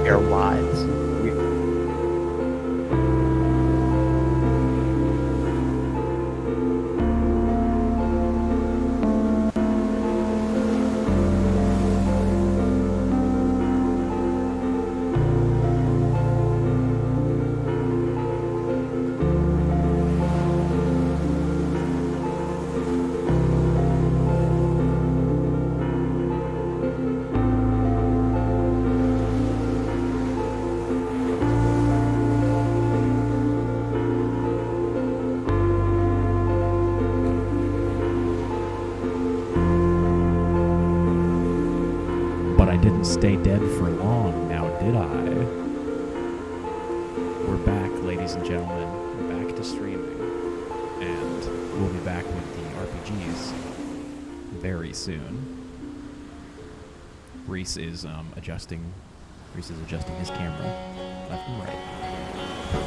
airwads. But I didn't stay dead for long, now did I? We're back, ladies and gentlemen. We're back to streaming. And we'll be back with the RPGs very soon. Reese is adjusting his camera left and right.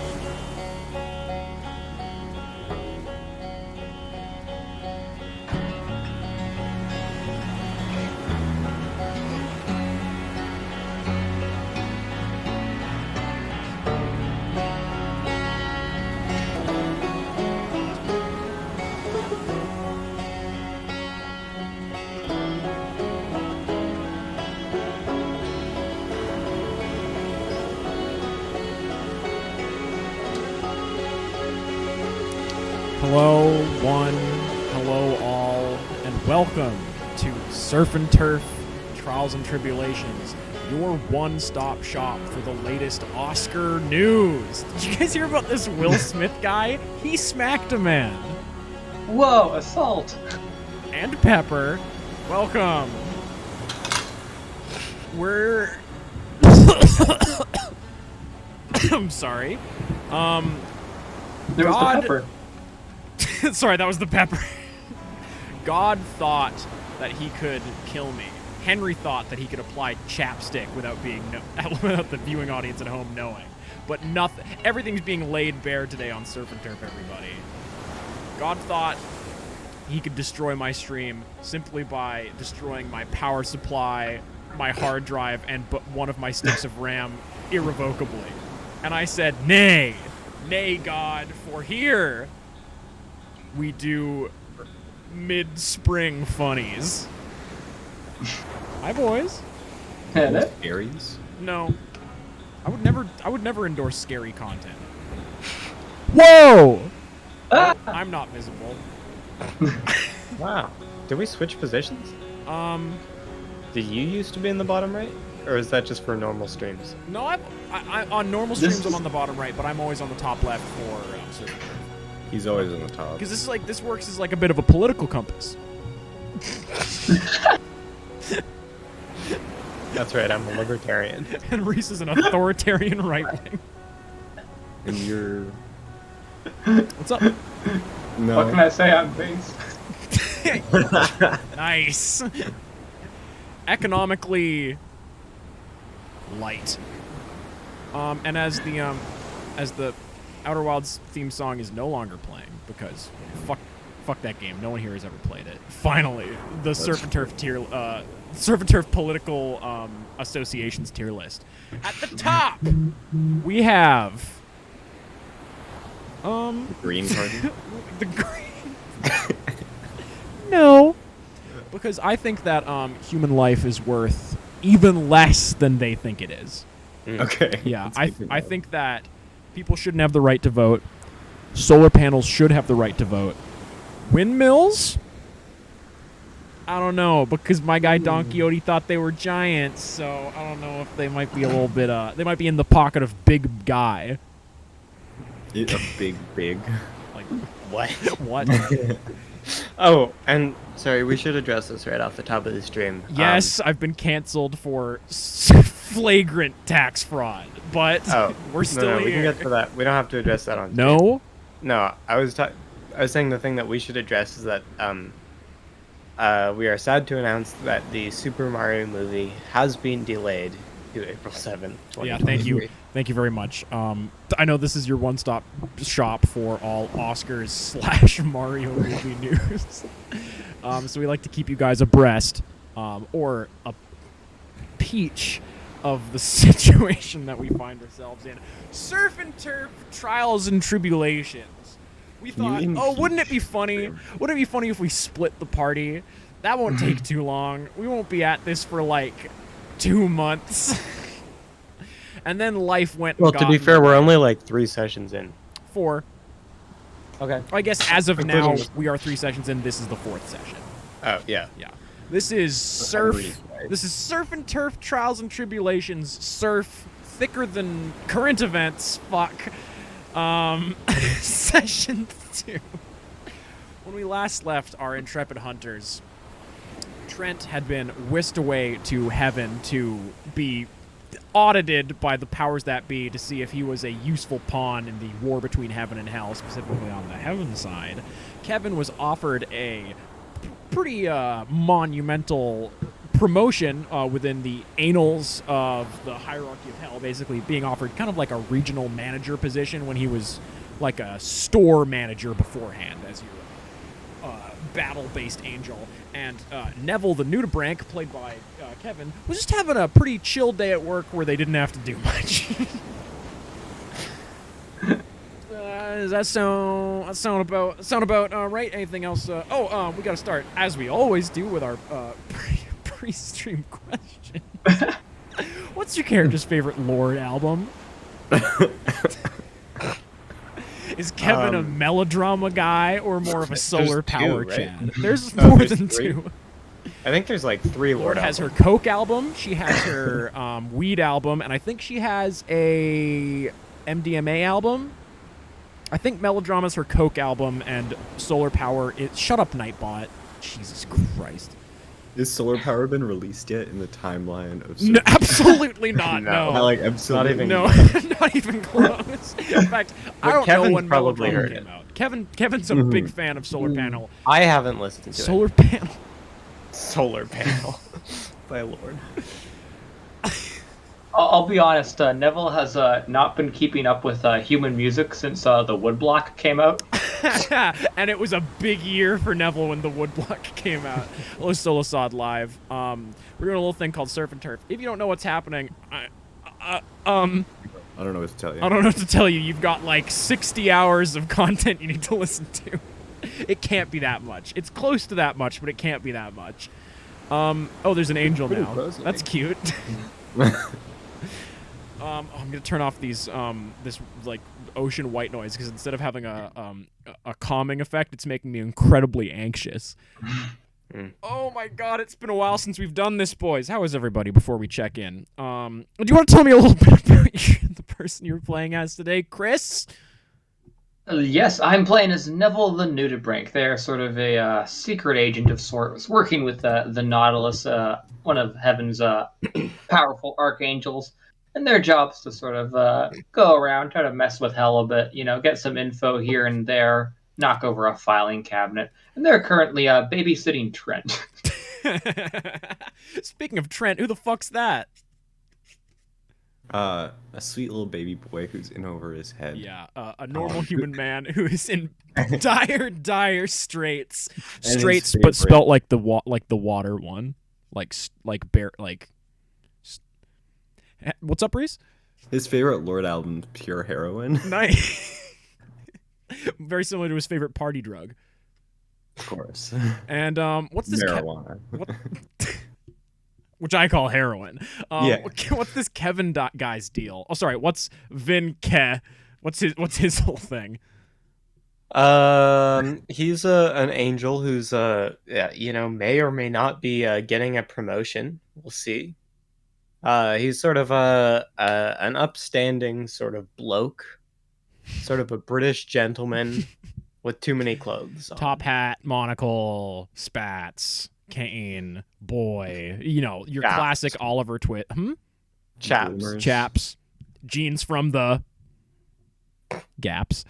Hello, one, hello, all, and welcome to Surf and Turf Trials and Tribulations, your one-stop shop for the latest Oscar news. Did you guys hear about this Will Smith guy? He smacked a man. Whoa, assault! And Pepper, welcome. We're... I'm sorry. There was God- the pepper. Sorry, that was the pepper. God thought that he could kill me. Henry thought that he could apply chapstick without without the viewing audience at home knowing. But nothing. Everything's being laid bare today on Surf and Turf, everybody. God thought he could destroy my stream simply by destroying my power supply, my hard drive, and one of my sticks of RAM irrevocably. And I said, nay, nay, God, for here we do mid-spring funnies. Hi, boys. Hello. Aries? No, I would never endorse scary content. Whoa! Ah! I'm not visible. Wow. Did we switch positions? Did you used to be in the bottom right? Or is that just for normal streams? No, I on normal This streams I'm is- on the bottom right, but I'm always on the top left for Surf and Turf. He's always on the top. Because this works as like a bit of a political compass. That's right, I'm a libertarian. And Reese is an authoritarian right wing. And you're... What's up? No. What can I say? I'm base. Nice. Economically light. And as the Outer Wilds theme song is no longer playing because fuck that game. No one here has ever played it. Finally, the Surf and Turf Surf and Turf political association's tier list. At the top, we have Green Party? the green. No, because I think that human life is worth even less than they think it is. Okay. Yeah, That's good to I know. think that people shouldn't have the right to vote. Solar panels should have the right to vote. Windmills? I don't know, because my guy Don Quixote thought they were giants, so I don't know if they might be a little bit, they might be in the pocket of big guy. A big. Like, What? what? Oh, and sorry, we should address this right off the top of the stream. Yes, I've been canceled for flagrant tax fraud, but Oh, we're still no, we can here. get to that. We don't have to address that on. No? No, I was saying the thing that we should address is that we are sad to announce that the Super Mario movie has been delayed to April 7th, Yeah, thank you. Thank you very much. I know this is your one-stop shop for all Oscars / Mario movie news. So we like to keep you guys abreast, or a peach of the situation that we find ourselves in. Surf and turf trials and tribulations. We thought, oh, wouldn't it be funny? Wouldn't it be funny if we split the party? That won't take too long. We won't be at this for like 2 months. And then life went. Well, to be fair, we're only like 3 sessions in. 4. Okay. I guess as of now, we are 3 sessions in. This is the 4th session. Oh, yeah. Yeah. This is surf. This is surf and turf trials and tribulations. Surf thicker than current events. Fuck. Session 2. When we last left our intrepid hunters, Trent had been whisked away to heaven to be audited by the powers that be to see if he was a useful pawn in the war between heaven and hell, specifically on the heaven side. Kevin was offered a pretty monumental promotion within the annals of the hierarchy of hell, basically being offered kind of like a regional manager position when he was like a store manager beforehand as your battle-based angel. And Neville the Nudibranch, played by Kevin, was just having a pretty chill day at work where they didn't have to do much. Does that sound about right? Anything else? We gotta start, as we always do, with our pre-stream question. What's your character's favorite Lorde album? Is Kevin a melodrama guy or more of a solar power Chad? There's more than 2. I think there's like 3 Lorde has her Coke album, she has her weed album, and I think she has a MDMA album. I think melodrama's her Coke album, and solar power is Shut Up Nightbot. Jesus Christ. Is Solar Power been released yet in the timeline of? No, absolutely not. No. Like absolutely. Not even close. In fact, I don't know when probably Melodrama came out. Kevin's a big fan of Solar Panel. I haven't listened to Solar Panel. Solar Panel by Lorde. I'll be honest, Neville has not been keeping up with human music since the Woodblock came out. And it was a big year for Neville when the Woodblock came out. Los Solosod Live. We're doing a little thing called Surf and Turf. If you don't know what's happening, I don't know what to tell you. I don't know what to tell you. You've got like 60 hours of content you need to listen to. It can't be that much. It's close to that much, but it can't be that much. Oh, there's an angel now. That's cute. I'm gonna turn off these this like ocean white noise because instead of having a calming effect, it's making me incredibly anxious. Oh my god, it's been a while since we've done this, boys. How is everybody before we check in? Do you want to tell me a little bit about the person you're playing as today, Chris? Yes, I'm playing as Neville the Nudibranch. They're sort of a secret agent of sorts, working with the Nautilus, one of Heaven's powerful archangels. And their job's to sort of go around, try to mess with Hell a bit, get some info here and there, knock over a filing cabinet. And they're currently babysitting Trent. Speaking of Trent, who the fuck's that? A sweet little baby boy who's in over his head. Yeah, a normal human man who is in dire straits. Straits, but spelt like the water one, like bear, like. What's up, Reese? His favorite Lorde album, Pure Heroin. Nice. Very similar to his favorite party drug. Of course. And what's this? Marijuana. Which I call heroin. Yeah. What's this Kevin guy's deal? Oh, sorry. What's Vin Ke? What's his whole thing? He's an angel who's may or may not be getting a promotion. We'll see. He's sort of an upstanding sort of bloke, sort of a British gentleman with too many clothes on. Top hat, monocle, spats, cane, boy. Your Chaps. classic Oliver Twist. Chaps. Chaps. Jeans from the Gaps.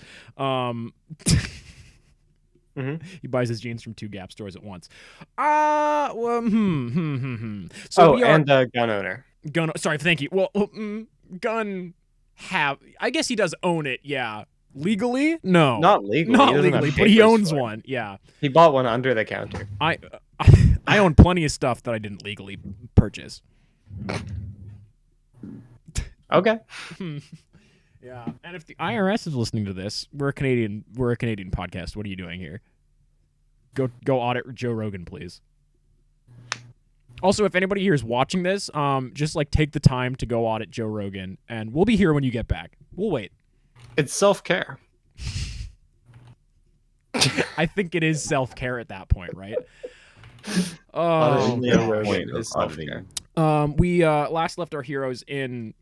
He buys his jeans from 2 Gap stores at once. So and gun owner. Sorry, thank you. Well, I guess he does own it, yeah. Legally? No. Not legally. Not legally, but he owns one, yeah. He bought one under the counter. I own plenty of stuff that I didn't legally purchase. Okay. Yeah, and if the IRS is listening to this, we're a Canadian podcast. What are you doing here? Go audit Joe Rogan, please. Also, if anybody here is watching this, just like take the time to go audit Joe Rogan, and we'll be here when you get back. We'll wait. It's self-care. I think it is self-care at that point, right? Auditing Only Joe a Rogan point is of self-care. auditing. We last left our heroes in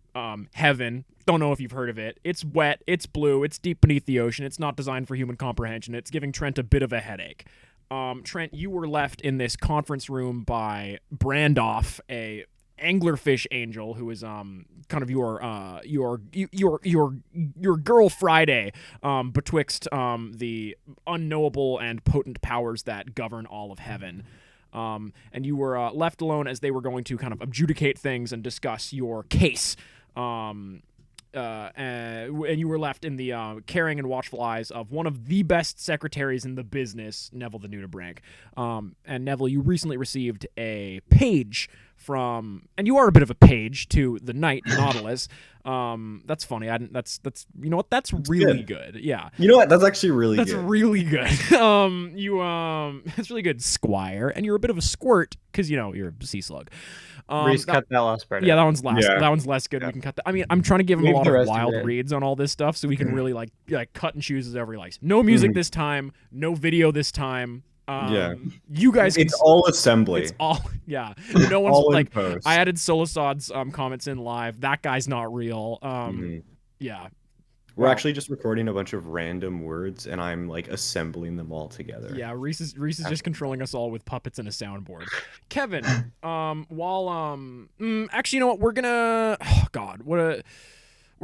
Heaven. Don't know if you've heard of it. It's wet, it's blue, it's deep beneath the ocean. It's not designed for human comprehension. It's giving Trent a bit of a headache. Trent, you were left in this conference room by Brandoff, a anglerfish angel who is kind of your girl Friday betwixt the unknowable and potent powers that govern all of heaven. And you were left alone as they were going to kind of adjudicate things and discuss your case. And you were left in the caring and watchful eyes of one of the best secretaries in the business, Neville the Nudibranch. And Neville, you recently received a page from, and you are a bit of a page to the Knight Nautilus. That's funny. That's you know what? That's really good. Yeah. You know what? That's actually really That's good. really good. It's really good, Squire. And you're a bit of a squirt because you're a sea slug. Reese, cut that last part. Yeah, out. that one's less. Yeah. That one's less good. Yeah. We can cut that. I mean, I'm trying to give him a Leave lot the of rest of wild it in. reads on all this stuff, so we can really like cut and choose as ever he likes. No music this time. No video this time. Yeah. You guys. It's all assembly. It's all. Yeah. No one's all in like. post. I added Solasod's comments in live. That guy's not real. Mhm. Yeah. We're Wow. actually just recording a bunch of random words, and I'm like assembling them all together. Yeah, Reese is just controlling us all with puppets and a soundboard. Kevin, actually, you know what? We're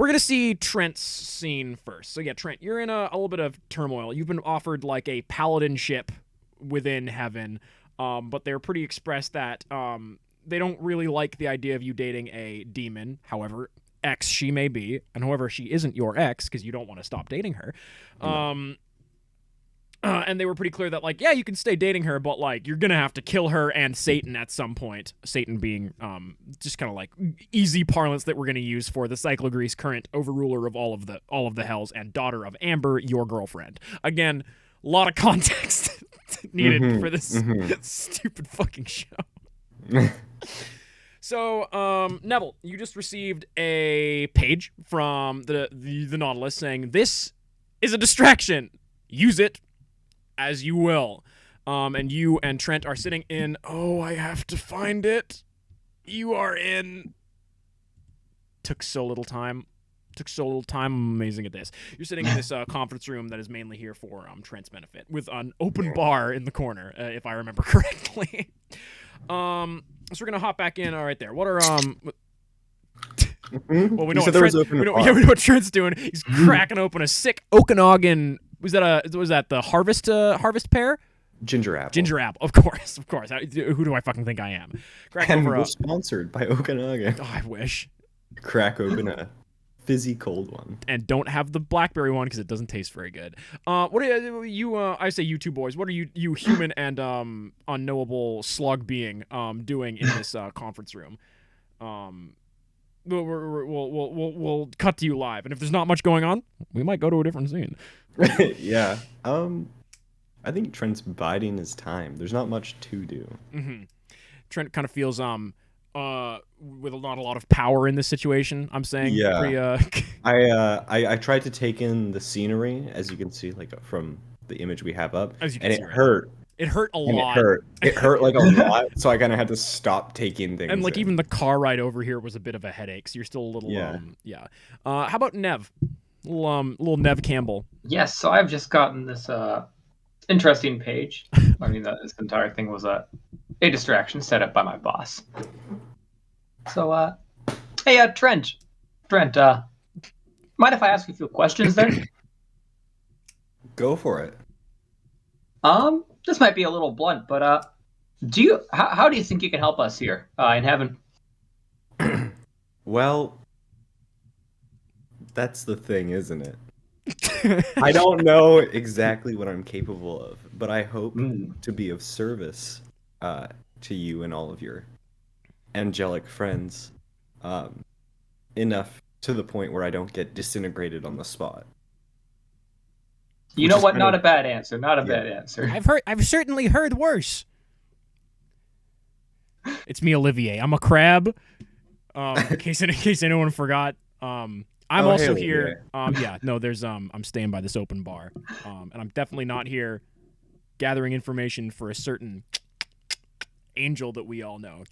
gonna see Trent's scene first. So yeah, Trent, you're in a little bit of turmoil. You've been offered like a paladinship within heaven, but they're pretty expressed that they don't really like the idea of you dating a demon. However, ex she may be, and however she isn't your ex because you don't want to stop dating her. And they were pretty clear that like, yeah, you can stay dating her, but like you're gonna have to kill her and Satan at some point. Satan being just kind of like easy parlance that we're gonna use for the Cyclogrease, current overruler of all of the hells and daughter of Amber, your girlfriend. Again, a lot of context needed for this stupid fucking show. So, Neville, you just received a page from the Nautilus saying this is a distraction. Use it as you will. And you and Trent are sitting in. Oh, I have to find it. You are in. Took so little time. I'm amazing at this. You're sitting in this conference room that is mainly here for Trent's benefit, with an open bar in the corner, if I remember correctly. So we're gonna hop back in. All right, there. What are Well, we know You what said there was Trent, open we know, bar. yeah, we know what Trent's doing. He's cracking open a sick Okanagan. Was that the harvest pear? Ginger apple. Ginger apple, of course. Who do I fucking think I am? Cracking And over we're a. sponsored by Okanagan. Oh, I wish. Crack open a fizzy cold one. And don't have the blackberry one because it doesn't taste very good. What are you? I say you two boys. What are you human and unknowable slug being doing in this conference room? We'll cut to you live, and if there's not much going on, we might go to a different scene. Yeah. I think Trent's biding his time. There's not much to do. Mm-hmm. Trent kind of feels with not a lot of power in this situation. I'm saying. Yeah. Pretty, I tried to take in the scenery, as you can see, like from the image we have up, As you can and see it right hurt. It hurt a And lot. It hurt like a lot. So I kind of had to stop taking things. And like in. even the car ride over here was a bit of a headache. So you're still a little Yeah. How about Nev? Little Nev Campbell. Yes, so I've just gotten this interesting page. I mean, this entire thing was a distraction set up by my boss. So, hey, Trent, mind if I ask you a few questions there? Go for it. This might be a little blunt, but how do you think you can help us here in heaven? Well, that's the thing, isn't it? I don't know exactly what I'm capable of, but I hope to be of service to you and all of your angelic friends enough to the point where I don't get disintegrated on the spot. You Which know is what? kind Not of- a bad answer. Not a Yeah. bad answer. I've certainly heard worse. It's me, Olivier. I'm a crab. In case anyone forgot. I'm also hey, here. There's I'm staying by this open bar. And I'm definitely not here gathering information for a certain angel that we all know.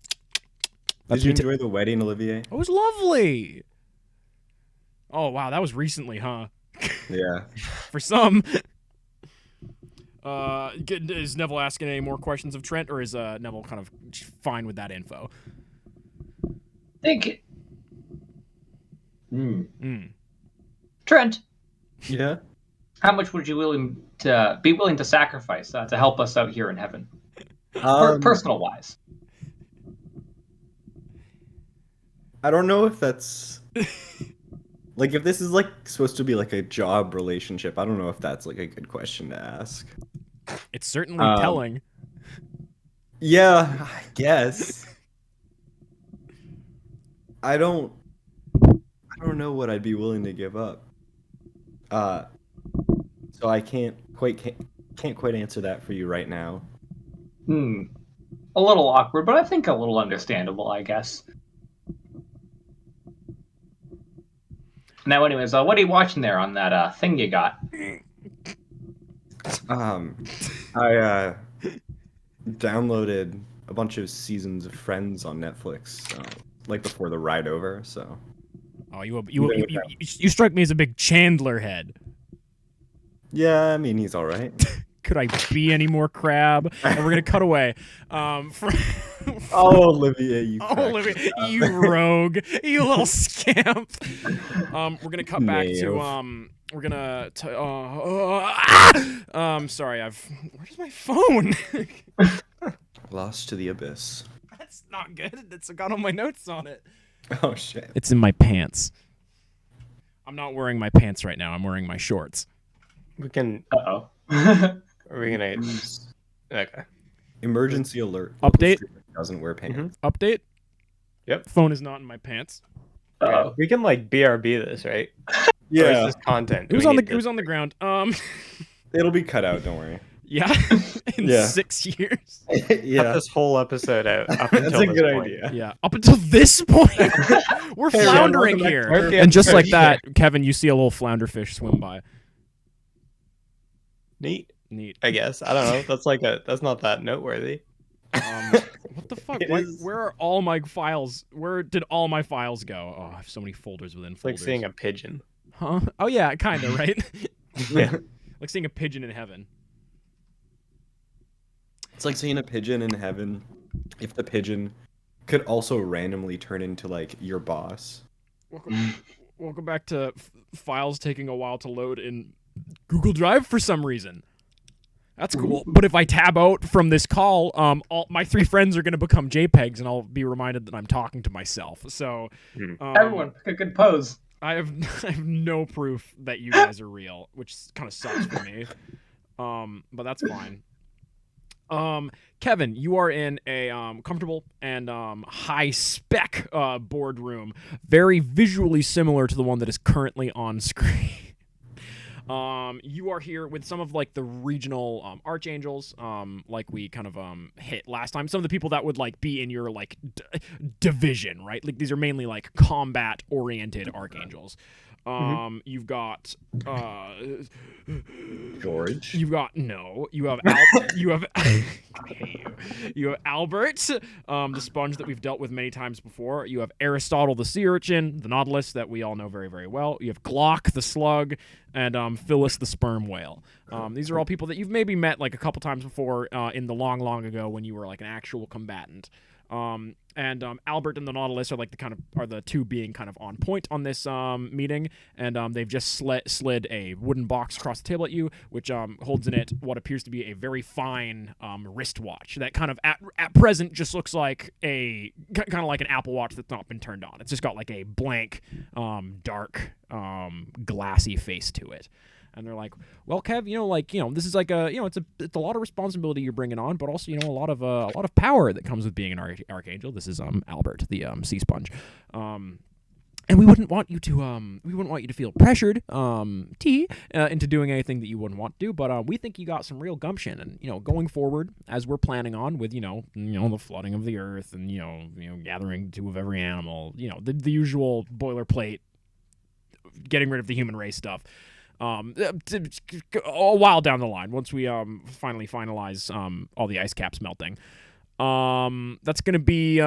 Did you enjoy the wedding, Olivier? It was lovely. Oh wow, that was recently, huh? Yeah. For some. Is Neville asking any more questions of Trent, or is Neville kind of fine with that info? Think. Trent, Yeah. how much would you be willing to sacrifice to help us out here in heaven, personal wise? I don't know if that's like if this is like supposed to be like a job relationship. I don't know if that's like a good question to ask. It's certainly telling. Yeah, I guess. I don't know what I'd be willing to give up. So I can't quite answer that for you right now. A little awkward, but I think a little understandable, I guess. Now, anyways, what are you watching there on that thing you got? I downloaded a bunch of seasons of Friends on Netflix, like before the ride over. So. Oh, you strike me as a big Chandler head. Yeah, I mean he's all right. Could I be any more crab? And we're gonna cut away. Olivier, you. Olivia, you rogue, you little scamp. We're gonna cut back to We're gonna. Sorry, where's my phone? Lost to the abyss. That's not good. It's got all my notes on it. Oh shit. It's in my pants. I'm not wearing my pants right now. I'm wearing my shorts. We can. Uh-oh. Are we gonna? Okay. Emergency alert. Update. Doesn't wear pants. Update. Yep. Phone is not in my pants. Uh-oh. We can like BRB this, right? Or is Yeah, this content? It was on the ground. it'll be cut out. Don't worry. Yeah. In Yeah. 6 years. Cut Yeah, this whole episode out. Up that's until a this good point. idea. Yeah. Up until this point, we're Hey, floundering welcome back here. to Arcade And just like Arcade. that, Kevin, you see a little flounder fish swim by. Neat, Neat. I guess. I don't know. That's not that noteworthy. What the fuck? It is- Where are all my files? Where did all my files go? Oh, I have so many folders within It's like folders. seeing a pigeon. Huh? Oh yeah, kind of, right? Yeah. Like seeing a pigeon in heaven. It's like seeing a pigeon in heaven. If the pigeon could also randomly turn into like your boss. Welcome back to files taking a while to load in Google Drive for some reason. That's cool. But if I tab out from this call, all my 3 friends are going to become JPEGs, and I'll be reminded that I'm talking to myself. So, Everyone, pick a good pose. I have no proof that you guys are real, which kind of sucks for me. But that's fine. Kevin, you are in a comfortable and high spec boardroom, very visually similar to the one that is currently on screen. You are here with some of like the regional archangels, like we kind of hit last time. Some of the people that would like be in your like division, right? Like these are mainly like combat oriented archangels. You've got George. You have you have you have Albert, the sponge that we've dealt with many times before. You have Aristotle, the sea urchin, the nautilus that we all know very, very well. You have Glock, the slug, and Phyllis, the sperm whale. These are all people that you've maybe met like a couple times before in the long, long ago when you were like an actual combatant. And Albert and the Nautilus are like the 2 being kind of on point on this meeting, and they've just slid a wooden box across the table at you, which holds in it what appears to be a very fine wristwatch that kind of at present just looks like a kind of like an Apple Watch that's not been turned on. It's just got like a blank, dark, glassy face to it. And they're like, well, Kev, this is like it's a lot of responsibility you're bringing on, but also, a lot of power that comes with being an archangel. This is Albert, the sea sponge. and we wouldn't want you to feel pressured into doing anything that you wouldn't want to do, but we think you got some real gumption, and going forward, as we're planning on with the flooding of the earth, and gathering 2 of every animal, the usual boilerplate, getting rid of the human race stuff. A while down the line, once we finally finalize all the ice caps melting, that's gonna be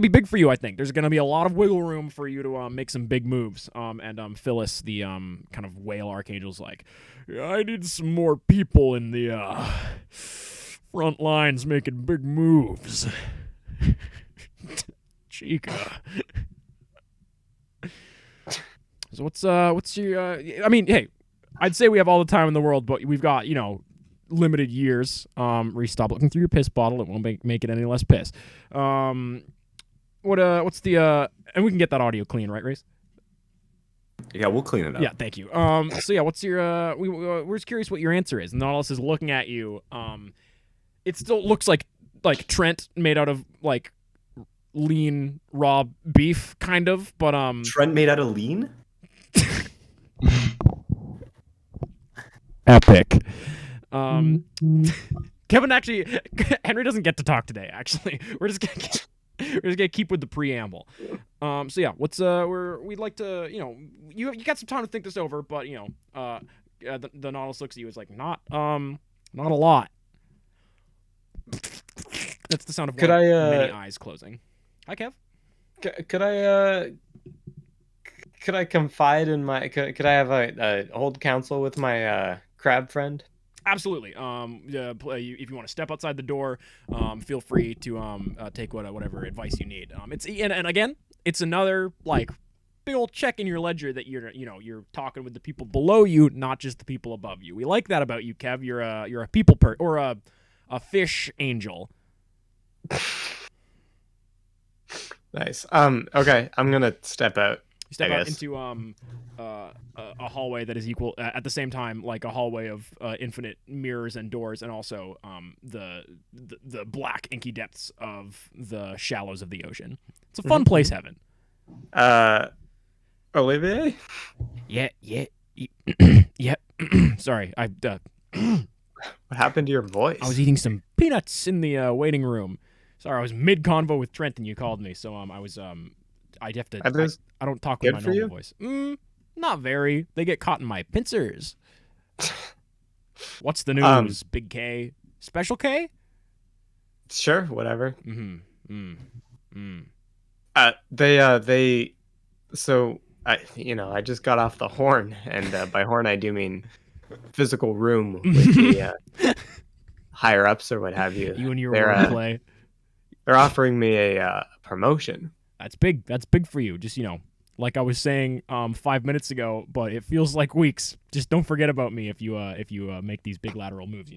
big for you. I think there's gonna be a lot of wiggle room for you to make some big moves. And Phyllis, the kind of whale archangel's like, I need some more people in the front lines making big moves. Chica. So what's your I mean, hey, I'd say we have all the time in the world, but we've got, limited years. Stop looking through your piss bottle. It won't make it any less piss. What's the and we can get that audio clean, right, Race? Yeah, we'll clean it up. Yeah, thank you. So yeah, what's your we're just curious what your answer is. Nautilus is looking at you. It still looks like Trent made out of like lean raw beef, kind of, but Trent made out of lean? Epic. Kevin actually, Henry doesn't get to talk today. Actually, we're just gonna keep with the preamble. So yeah, what's we'd like to, you got some time to think this over, but the Nautilus looks at you, is like, not a lot. That's the sound of many eyes closing. Hi, Kev. Could I confide in my? Could I have a hold counsel with my crab friend? Absolutely. If you want to step outside the door, feel free to take whatever advice you need. And again, it's another like big old check in your ledger that you're talking with the people below you, not just the people above you. We like that about you, Kev. You're a people or a fish angel. Nice. Okay, I'm gonna step out. You step out into a hallway that is equal at the same time, like a hallway of infinite mirrors and doors, and also the black inky depths of the shallows of the ocean. It's a fun place, Heaven. Olivier? Yeah. Sorry, what happened to your voice? I was eating some peanuts in the waiting room. Sorry, I was mid convo with Trent and you called me, so I was I'd have to. I don't talk with my normal voice. Not very. They get caught in my pincers. What's the news? Big K, Special K? Sure, whatever. So I just got off the horn, and by horn I do mean physical room with the higher ups or what have you. You and your wordplay. They're offering me a promotion. That's big. That's big for you. Just, like I was saying 5 minutes ago, but it feels like weeks. Just don't forget about me if you make these big lateral moves.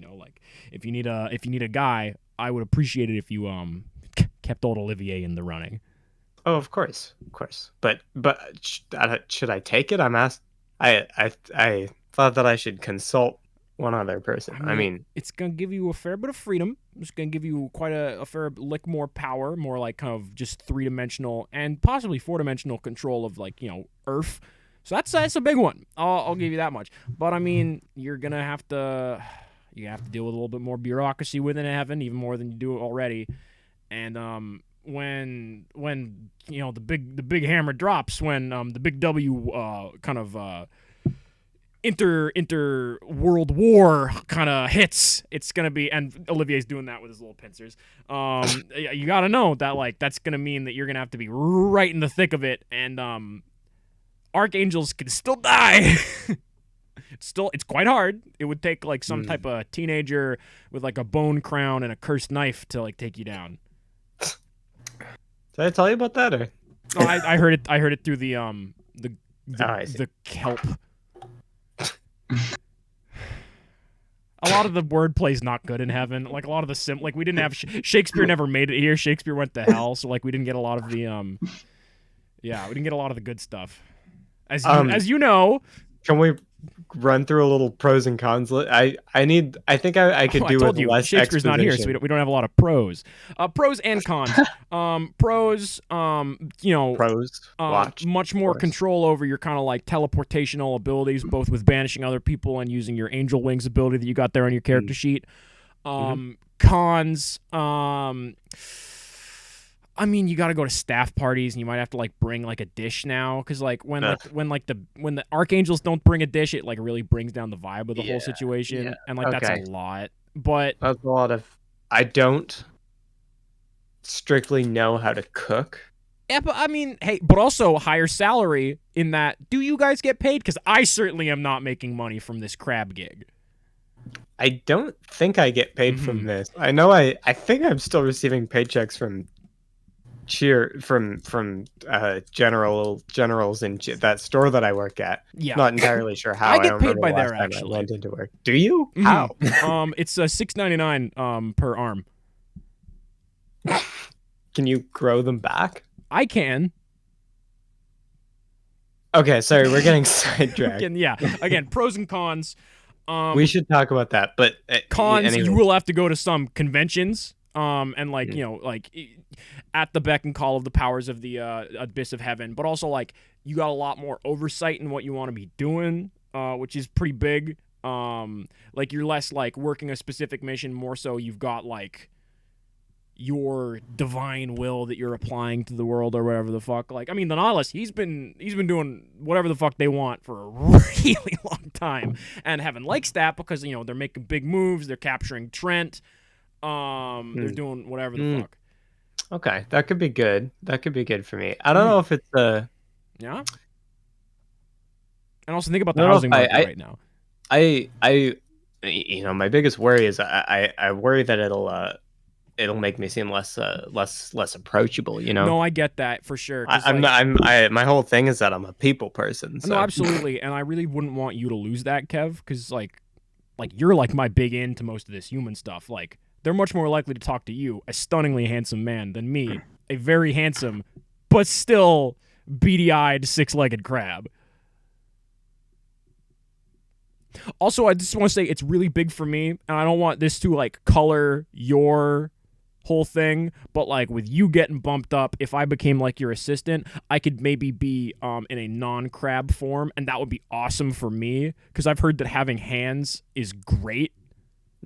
If you need a guy, I would appreciate it if you kept old Olivier in the running. Oh, of course. But should I take it? I'm asked. I thought that I should consult one other person. I mean, it's gonna give you a fair bit of freedom. It's gonna give you quite a fair lick more power, more like kind of just 3-dimensional and possibly 4-dimensional control of Earth. So that's a big one. I'll give you that much. But I mean, you're gonna have to deal with a little bit more bureaucracy within Heaven, even more than you do already. And when the big hammer drops, when the big W kind of inter world war kind of hits, it's gonna be, and Olivier's doing that with his little pincers. You gotta know that that's gonna mean that you're gonna have to be right in the thick of it, and archangels can still die. It's quite hard. It would take some type of teenager with a bone crown and a cursed knife to take you down. Did I tell you about that? Or? No, I heard it. I heard it through the kelp. A lot of the wordplay's not good in Heaven. A lot of the we didn't have Shakespeare never made it here. Shakespeare went to hell, so we didn't get a lot of the we didn't get a lot of the good stuff. As you know, can we run through a little pros and cons? I think I could do I told with you, less Shakespeare's not here, so exposition. we don't have a lot of pros. Pros and cons. Pros, Pros, watch, much of more course. control over your kind of like teleportational abilities, both with banishing other people and using your angel wings ability that you got there on your character sheet. Cons, I mean, you got to go to staff parties, and you might have to like bring like a dish now, because like when the archangels don't bring a dish, it like really brings down the vibe of the whole situation, and like that's a lot. But that's a lot of. I don't strictly know how to cook. Yeah, but I mean, hey, but also higher salary in that. Do you guys get paid? Because I certainly am not making money from this crab gig. I don't think I get paid from this. I know I think I'm still receiving paychecks from generals in that store that I work at. Yeah, Not entirely sure how. I get don't paid remember by the there last time actually. I went into work. Do you? How? It's $6.99 per arm. Can you grow them back? I can. Okay, sorry, we're getting sidetracked. Again, pros and cons. We should talk about that, but cons, anyway. you will have to go to some conventions, and like like at the beck and call of the powers of the abyss of heaven, but also like you got a lot more oversight in what you want to be doing, which is pretty big. Like you're less like working a specific mission, more so you've got like your divine will that you're applying to the world or whatever the fuck. Like, I mean, the Nautilus, he's been doing whatever the fuck they want for a really long time, and Heaven likes that because they're making big moves, they're capturing Trent, they're doing whatever the fuck. Okay, that could be good. That could be good for me. I don't know if it's yeah. And also think about the housing market right now. My biggest worry is I worry that it'll make me seem less approachable, No, I get that for sure. My whole thing is that I'm a people person. So. No, absolutely, and I really wouldn't want you to lose that, Kev, because like you're like my big into most of this human stuff. Like they're much more likely to talk to you, a stunningly handsome man, than me, a very handsome but still beady-eyed, six-legged crab. Also, I just want to say it's really big for me, and I don't want this to like color your whole thing, but like with you getting bumped up, if I became like your assistant, I could maybe be in a non-crab form, and that would be awesome for me, because I've heard that having hands is great.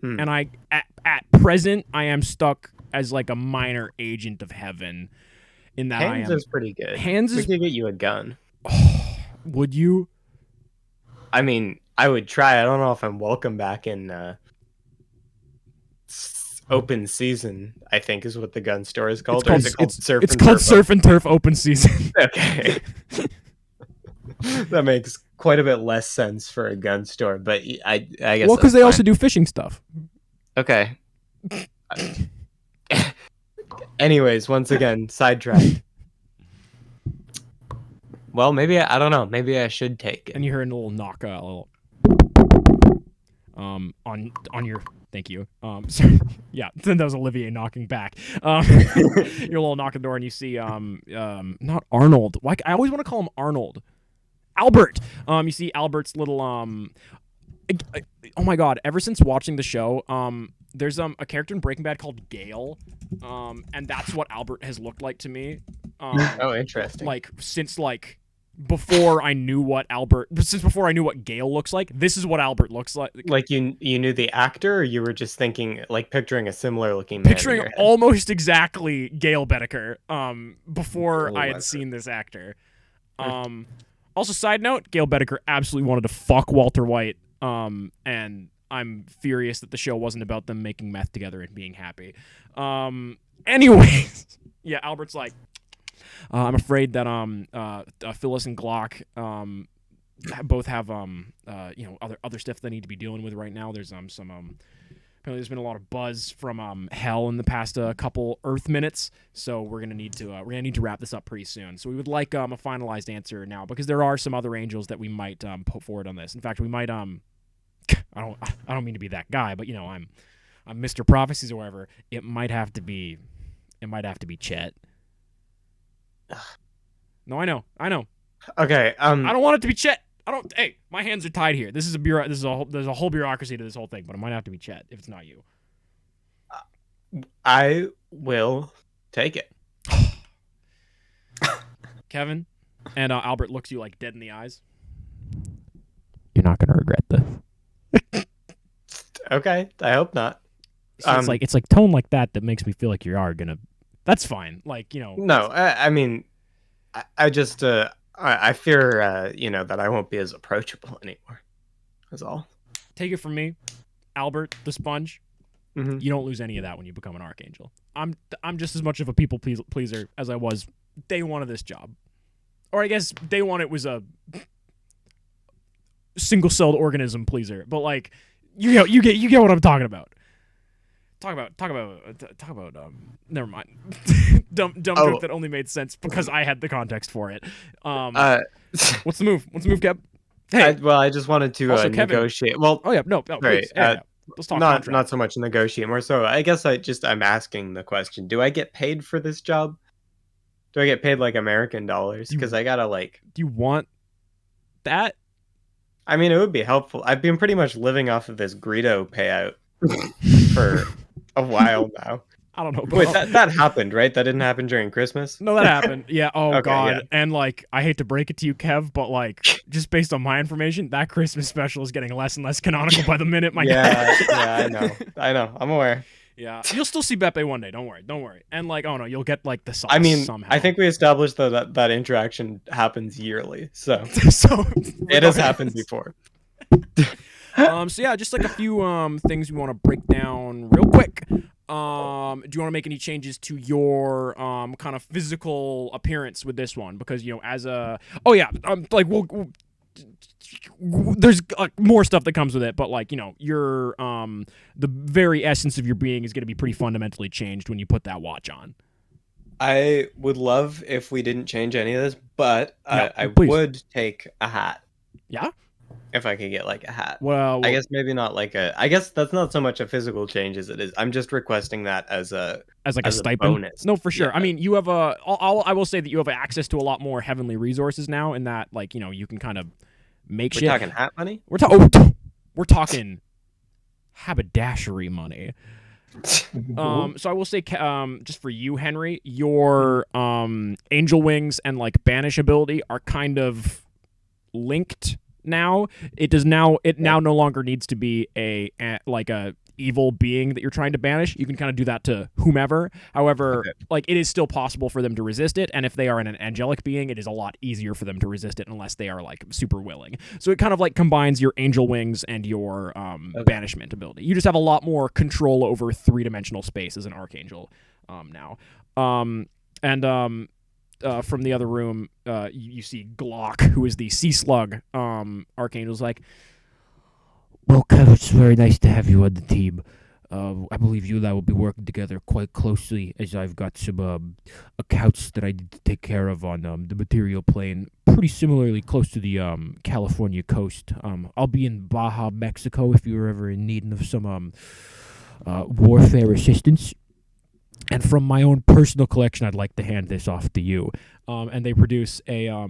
And I at present I am stuck as like a minor agent of heaven in that hands is pretty good. We could get you a gun. Would you? I mean, I would try. I don't know if I'm welcome back in open season, I think is what the gun store is called. It's called Surf and Turf Open Season. Okay. That makes quite a bit less sense for a gun store, but I guess. Well, because they also do fishing stuff. Okay. Anyways, once again, sidetracked. Well, maybe I don't know. Maybe I should take it. And you heard a little knock, a little on your. Thank you. Sorry. Yeah, that was Olivier knocking back. Your little knock on the door, and you see not Arnold. Why I always want to call him Arnold. Albert. You see Albert's little oh my god, ever since watching the show, there's a character in Breaking Bad called Gale. And that's what Albert has looked like to me. Oh, interesting. Like since like before I knew what Gale looks like, this is what Albert looks like. Like you knew the actor, or you were just thinking, like picturing a similar looking man? Picturing almost exactly Gale Bedecker. Before I had seen this actor. Also, side note, Gale Bedecker absolutely wanted to fuck Walter White. And I'm furious that the show wasn't about them making meth together and being happy. Anyways, yeah, Albert's like, I'm afraid that Phyllis and Glock both have other stuff they need to be dealing with right now. There's apparently there's been a lot of buzz from Hell in the past couple Earth minutes, so we're gonna need to wrap this up pretty soon. So we would like a finalized answer now, because there are some other angels that we might put forward on this. In fact, we might I don't mean to be that guy, but I'm Mr. Prophecies or whatever. It might have to be Chet. No, I know. Okay. I don't want it to be Chet. I don't. Hey, my hands are tied here. This is a bureau. There's a whole bureaucracy to this whole thing, but it might have to be Chet if it's not you. I will take it. Kevin, and Albert looks you like dead in the eyes. You're not gonna regret this. Okay, I hope not. So it's like tone like that makes me feel like you are gonna. That's fine. Like, you know. No, I mean, I just I fear that I won't be as approachable anymore. That's all. Take it from me, Albert the Sponge. Mm-hmm. You don't lose any of that when you become an Archangel. I'm just as much of a people pleaser as I was day one of this job, or I guess day one it was a single-celled organism pleaser. But like, you get what I'm talking about. Talk about. Never mind. dumb joke that only made sense because I had the context for it. What's the move? Kev? Hey, I just wanted to negotiate. Well, please. Yeah. Let's talk not so much negotiate, more so I guess I'm asking the question: do I get paid for this job? Do I get paid like American dollars? Because I gotta like. Do you want that? I mean, it would be helpful. I've been pretty much living off of this Greedo payout for a while now. I don't know. Wait, that happened, right? That didn't happen during Christmas? No, that happened. Yeah. Oh, okay, God. Yeah. And, like, I hate to break it to you, Kev, but, like, just based on my information, that Christmas special is getting less and less canonical by the minute, my guy. Yeah, I know. I'm aware. Yeah. You'll still see Beppe one day. Don't worry. And, like, oh, no, you'll get, like, the sauce somehow. I think we established that interaction happens yearly, so, so it has happened before. So, yeah, just, like, a few things we want to break down real quick. Do you want to make any changes to your kind of physical appearance with this one? Because, you know, as a there's more stuff that comes with it, but like, you know, your the very essence of your being is going to be pretty fundamentally changed when you put that watch on. I would love if we didn't change any of this, but I would take a hat. Yeah. If I could get like a hat. Well, I guess maybe not like I guess that's not so much a physical change as it is. I'm just requesting that as a stipend. Bonus. No, for sure. Yeah. I mean, you have I will say that you have access to a lot more heavenly resources now, in that, like, you know, you can kind of make shit. We're talking hat money? We're talking haberdashery money. So I will say, just for you, Henry, your angel wings and like banish ability are kind of linked now. It now no longer needs to be a evil being that you're trying to banish. You can kind of do that to whomever. However, like, it is still possible for them to resist it, and if they are an angelic being, it is a lot easier for them to resist it unless they are like super willing. So it kind of like combines your angel wings and your banishment ability. You just have a lot more control over three-dimensional space as an archangel now. From the other room, you see Glock, who is the sea slug archangel's like, well, Kev, it's very nice to have you on the team. I believe you and I will be working together quite closely, as I've got some accounts that I need to take care of on the material plane, pretty similarly close to the California coast. I'll be in Baja, Mexico, if you're ever in need of some warfare assistance. And from my own personal collection, I'd like to hand this off to you. And they produce a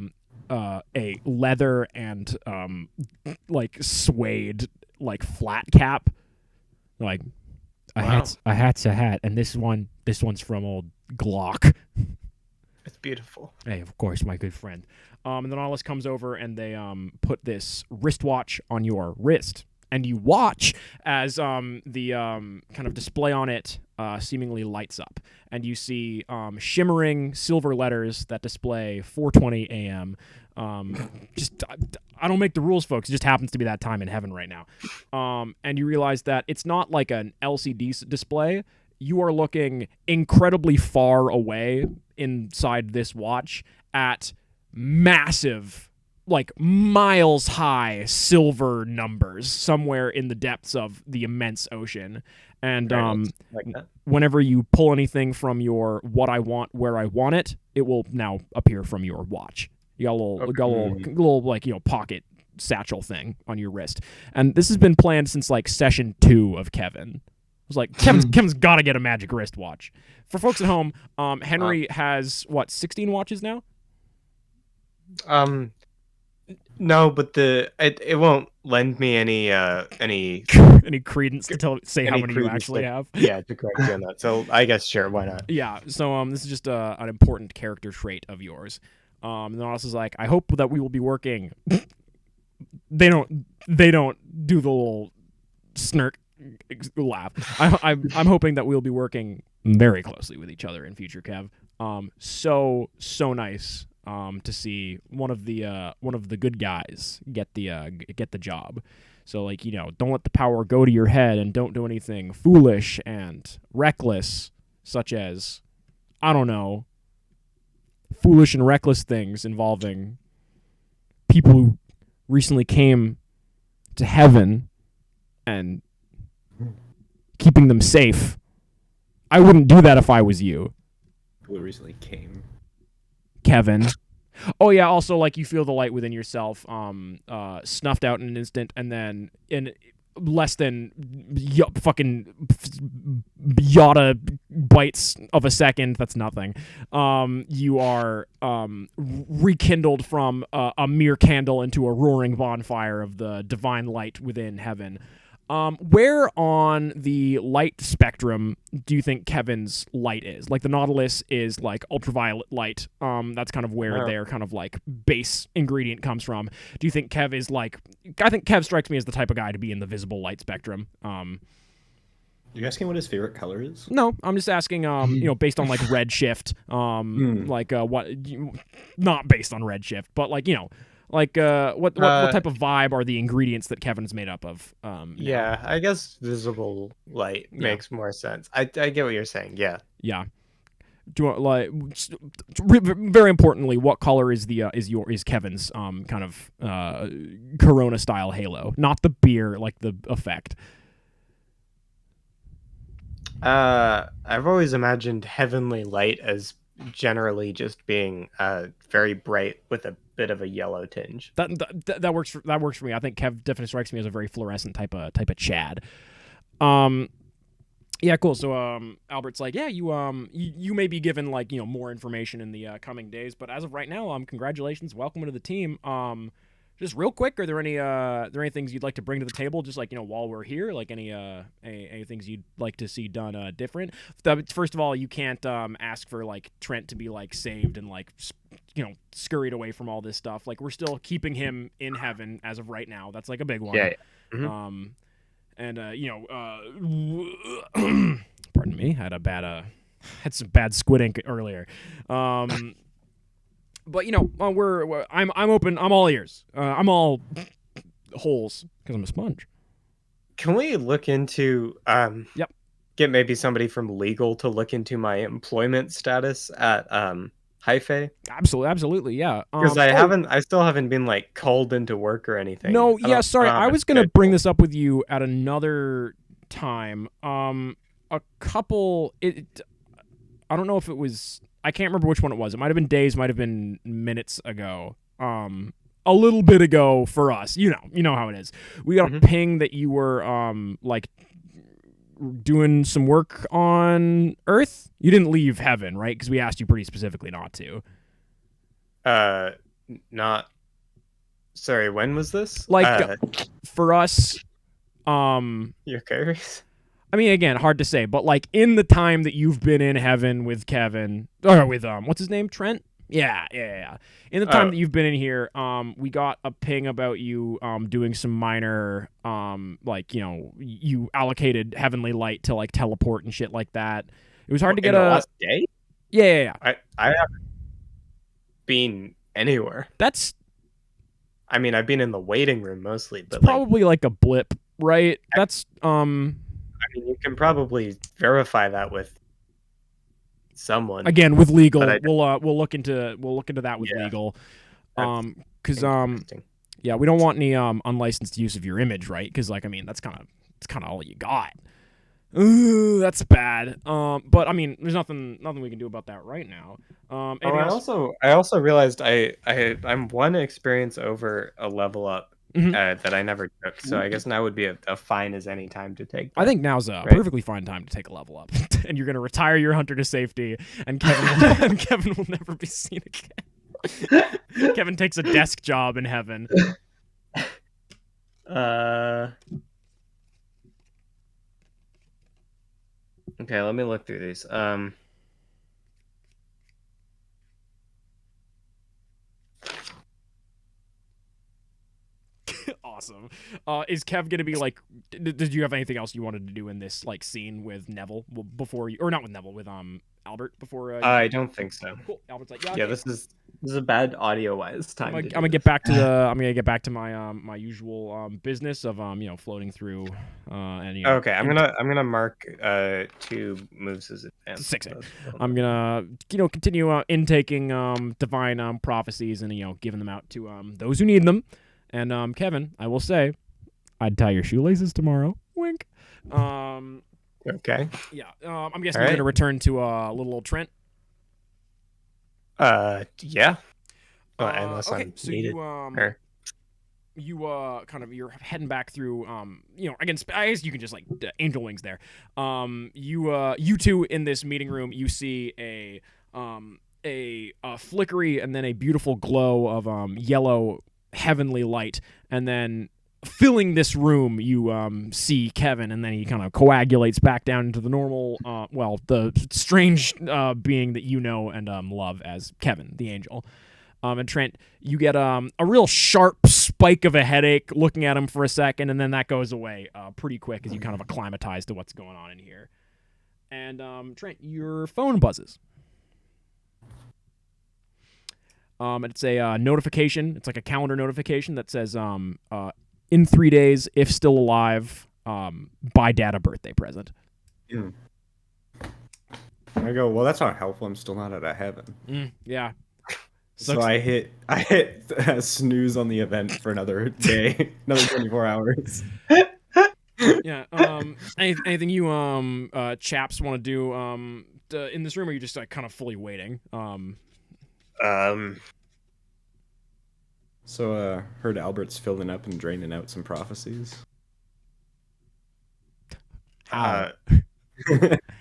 leather and like suede like flat cap. Like a hat's a hat, and this one's from old Glock. It's beautiful. Hey, of course, my good friend. And then Alice comes over and they put this wristwatch on your wrist. And you watch as the kind of display on it seemingly lights up. And you see shimmering silver letters that display 4:20 a.m. I don't make the rules, folks. It just happens to be that time in heaven right now. And you realize that it's not like an LCD display. You are looking incredibly far away inside this watch at massive, like miles high silver numbers somewhere in the depths of the immense ocean. And like that. Whenever you pull anything from your what I want, where I want it, it will now appear from your watch. You got a little like, you know, pocket satchel thing on your wrist. And this has been planned since like session 2 of Kevin. It was like, Kevin's got to get a magic wristwatch. For folks at home, Henry has 16 watches now? No, but it won't lend me any Any credence to say how any many you credence actually to- have? Yeah, to correct you on that. So I guess sure, why not? Yeah, so this is just an important character trait of yours. And then also is like, I hope that we will be working. they don't do the little snark laugh. I'm hoping that we'll be working very closely with each other in future, Kev. So nice to see one of the good guys get the job. So, like, don't let the power go to your head, and don't do anything foolish and reckless, such as, I don't know, foolish and reckless things involving people who recently came to heaven and keeping them safe. I wouldn't do that if I was you, Who recently came. Kevin. Oh yeah, also, like, you feel the light within yourself snuffed out in an instant, and then in less than fucking yada bytes of a second, that's nothing, you are rekindled from a mere candle into a roaring bonfire of the divine light within heaven. Where on the light spectrum do you think Kevin's light is? Like, the Nautilus is like ultraviolet light. That's kind of where their kind of like base ingredient comes from. Do you think Kev is like? I think Kev strikes me as the type of guy to be in the visible light spectrum. You're asking what his favorite color is? No, I'm just asking. Based on like redshift. Like what? Not based on redshift, but like Like, what type of vibe are the ingredients that Kevin's made up of? Yeah, I guess visible light makes more sense. I get what you're saying. Yeah. Yeah. Do you want, very importantly, what color is is Kevin's kind of Corona style halo? Not the beer, like the effect. I've always imagined heavenly light as generally just being very bright with a bit of a yellow tinge. That works for me. I think Kev definitely strikes me as a very fluorescent type of Chad. Yeah, cool. So Albert's like, yeah, you may be given like more information in the coming days, but as of right now, congratulations, welcome to the team. Just real quick, are there any things you'd like to bring to the table? Just like while we're here, like any things you'd like to see done different. First of all, you can't ask for like Trent to be like saved and like scurried away from all this stuff. Like, we're still keeping him in heaven as of right now. That's like a big one. Yeah. Mm-hmm. And pardon me, had some bad squid ink earlier. But I'm open. I'm all ears. I'm all holes because I'm a sponge. Can we look into Yep. Get maybe somebody from legal to look into my employment status at Hyphae? Absolutely, yeah. Because I still haven't been like called into work or anything. No, yeah, sorry. I was gonna bring this up with you at another time. I don't know if it was. I can't remember which one it was. It might have been days, might have been minutes ago. A little bit ago for us. You know how it is. We got a ping that you were like doing some work on Earth. You didn't leave heaven, right? Because we asked you pretty specifically not to. Not. Sorry, when was this? Like, for us, You okay? I mean, again, hard to say, but like in the time that you've been in heaven with Kevin, or with what's his name, Trent? Yeah. In the time that you've been in here, we got a ping about you doing some minor, like you allocated heavenly light to like teleport and shit like that. It was hard to get the last day. Yeah. I haven't been anywhere. I mean, I've been in the waiting room mostly, but probably like a blip, right? That's I mean, you can probably verify that with someone. Again, with legal, we'll look into that with legal, because yeah, we don't want any unlicensed use of your image, right? Because like, I mean, that's kind of all you got. Ooh, that's bad. But I mean, there's nothing we can do about that right now. I also realized I'm one experience over a level up. That I never took, so I guess now would be a fine as any time to take that. I think now's a perfectly fine time to take a level up, and you're gonna retire your hunter to safety, and Kevin will never be seen again. Kevin takes a desk job in heaven. Okay, let me look through these. Awesome. Is Kev gonna be like? Did you have anything else you wanted to do in this like scene with Neville before you, or not with Neville, with Albert before? I don't think so. Cool. Albert's like, yeah. Yeah, Okay. this is a bad audio-wise time. I'm gonna get back to the. I'm gonna get back to my my usual business of floating through and Okay, I'm gonna mark 2 moves as advanced. 6. I'm gonna continue intaking divine prophecies and giving them out to those who need them. And Kevin, I will say, I'd tie your shoelaces tomorrow. Wink. Okay. Yeah. I'm guessing you're gonna return to little old Trent. Yeah. Unless okay, I'm so needed. You're heading back through again, I guess you can just like angel wings there. You two in this meeting room, you see a flickery and then a beautiful glow of yellow heavenly light, and then filling this room you see Kevin, and then he kind of coagulates back down into the normal the strange being that you know and love as Kevin the angel. And Trent, you get a real sharp spike of a headache looking at him for a second, and then that goes away pretty quick as you kind of acclimatize to what's going on in here. And Trent, your phone buzzes. And it's a notification. It's like a calendar notification that says, in 3 days, if still alive, buy Dad a birthday present. I go, well, that's not helpful. I'm still not out of heaven. Yeah. So I hit snooze on the event for another day, another 24 hours. Yeah. Anything you chaps want to do in this room, or are you just like kind of fully waiting? So heard Albert's filling up and draining out some prophecies. How?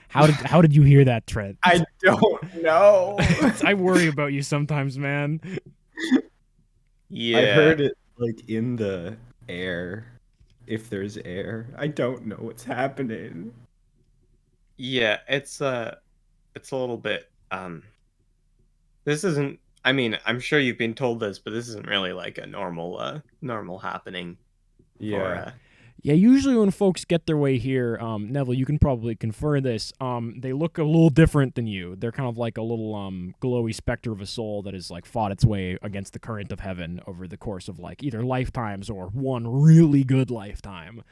How did you hear that, Trent? I don't know. I worry about you sometimes, man. Yeah. I heard it like in the air. If there's air, I don't know what's happening. Yeah, it's a little bit this isn't, I mean, I'm sure you've been told this, but this isn't really like a normal happening. Yeah. Yeah, usually when folks get their way here, Neville, you can probably confirm this, they look a little different than you. They're kind of like a little glowy specter of a soul that has like fought its way against the current of heaven over the course of like either lifetimes or one really good lifetime.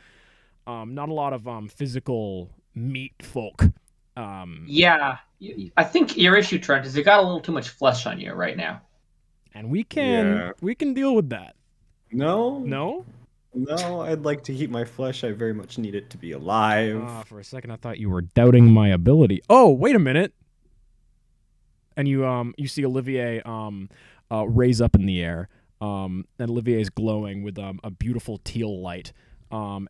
Not a lot of physical meat folk. Yeah, I think your issue, Trent, is you got a little too much flesh on you right now. And we can deal with that. No, I'd like to keep my flesh. I very much need it to be alive. For a second, I thought you were doubting my ability. Oh, wait a minute. And you see Olivier raise up in the air. And Olivier is glowing with a beautiful teal light. And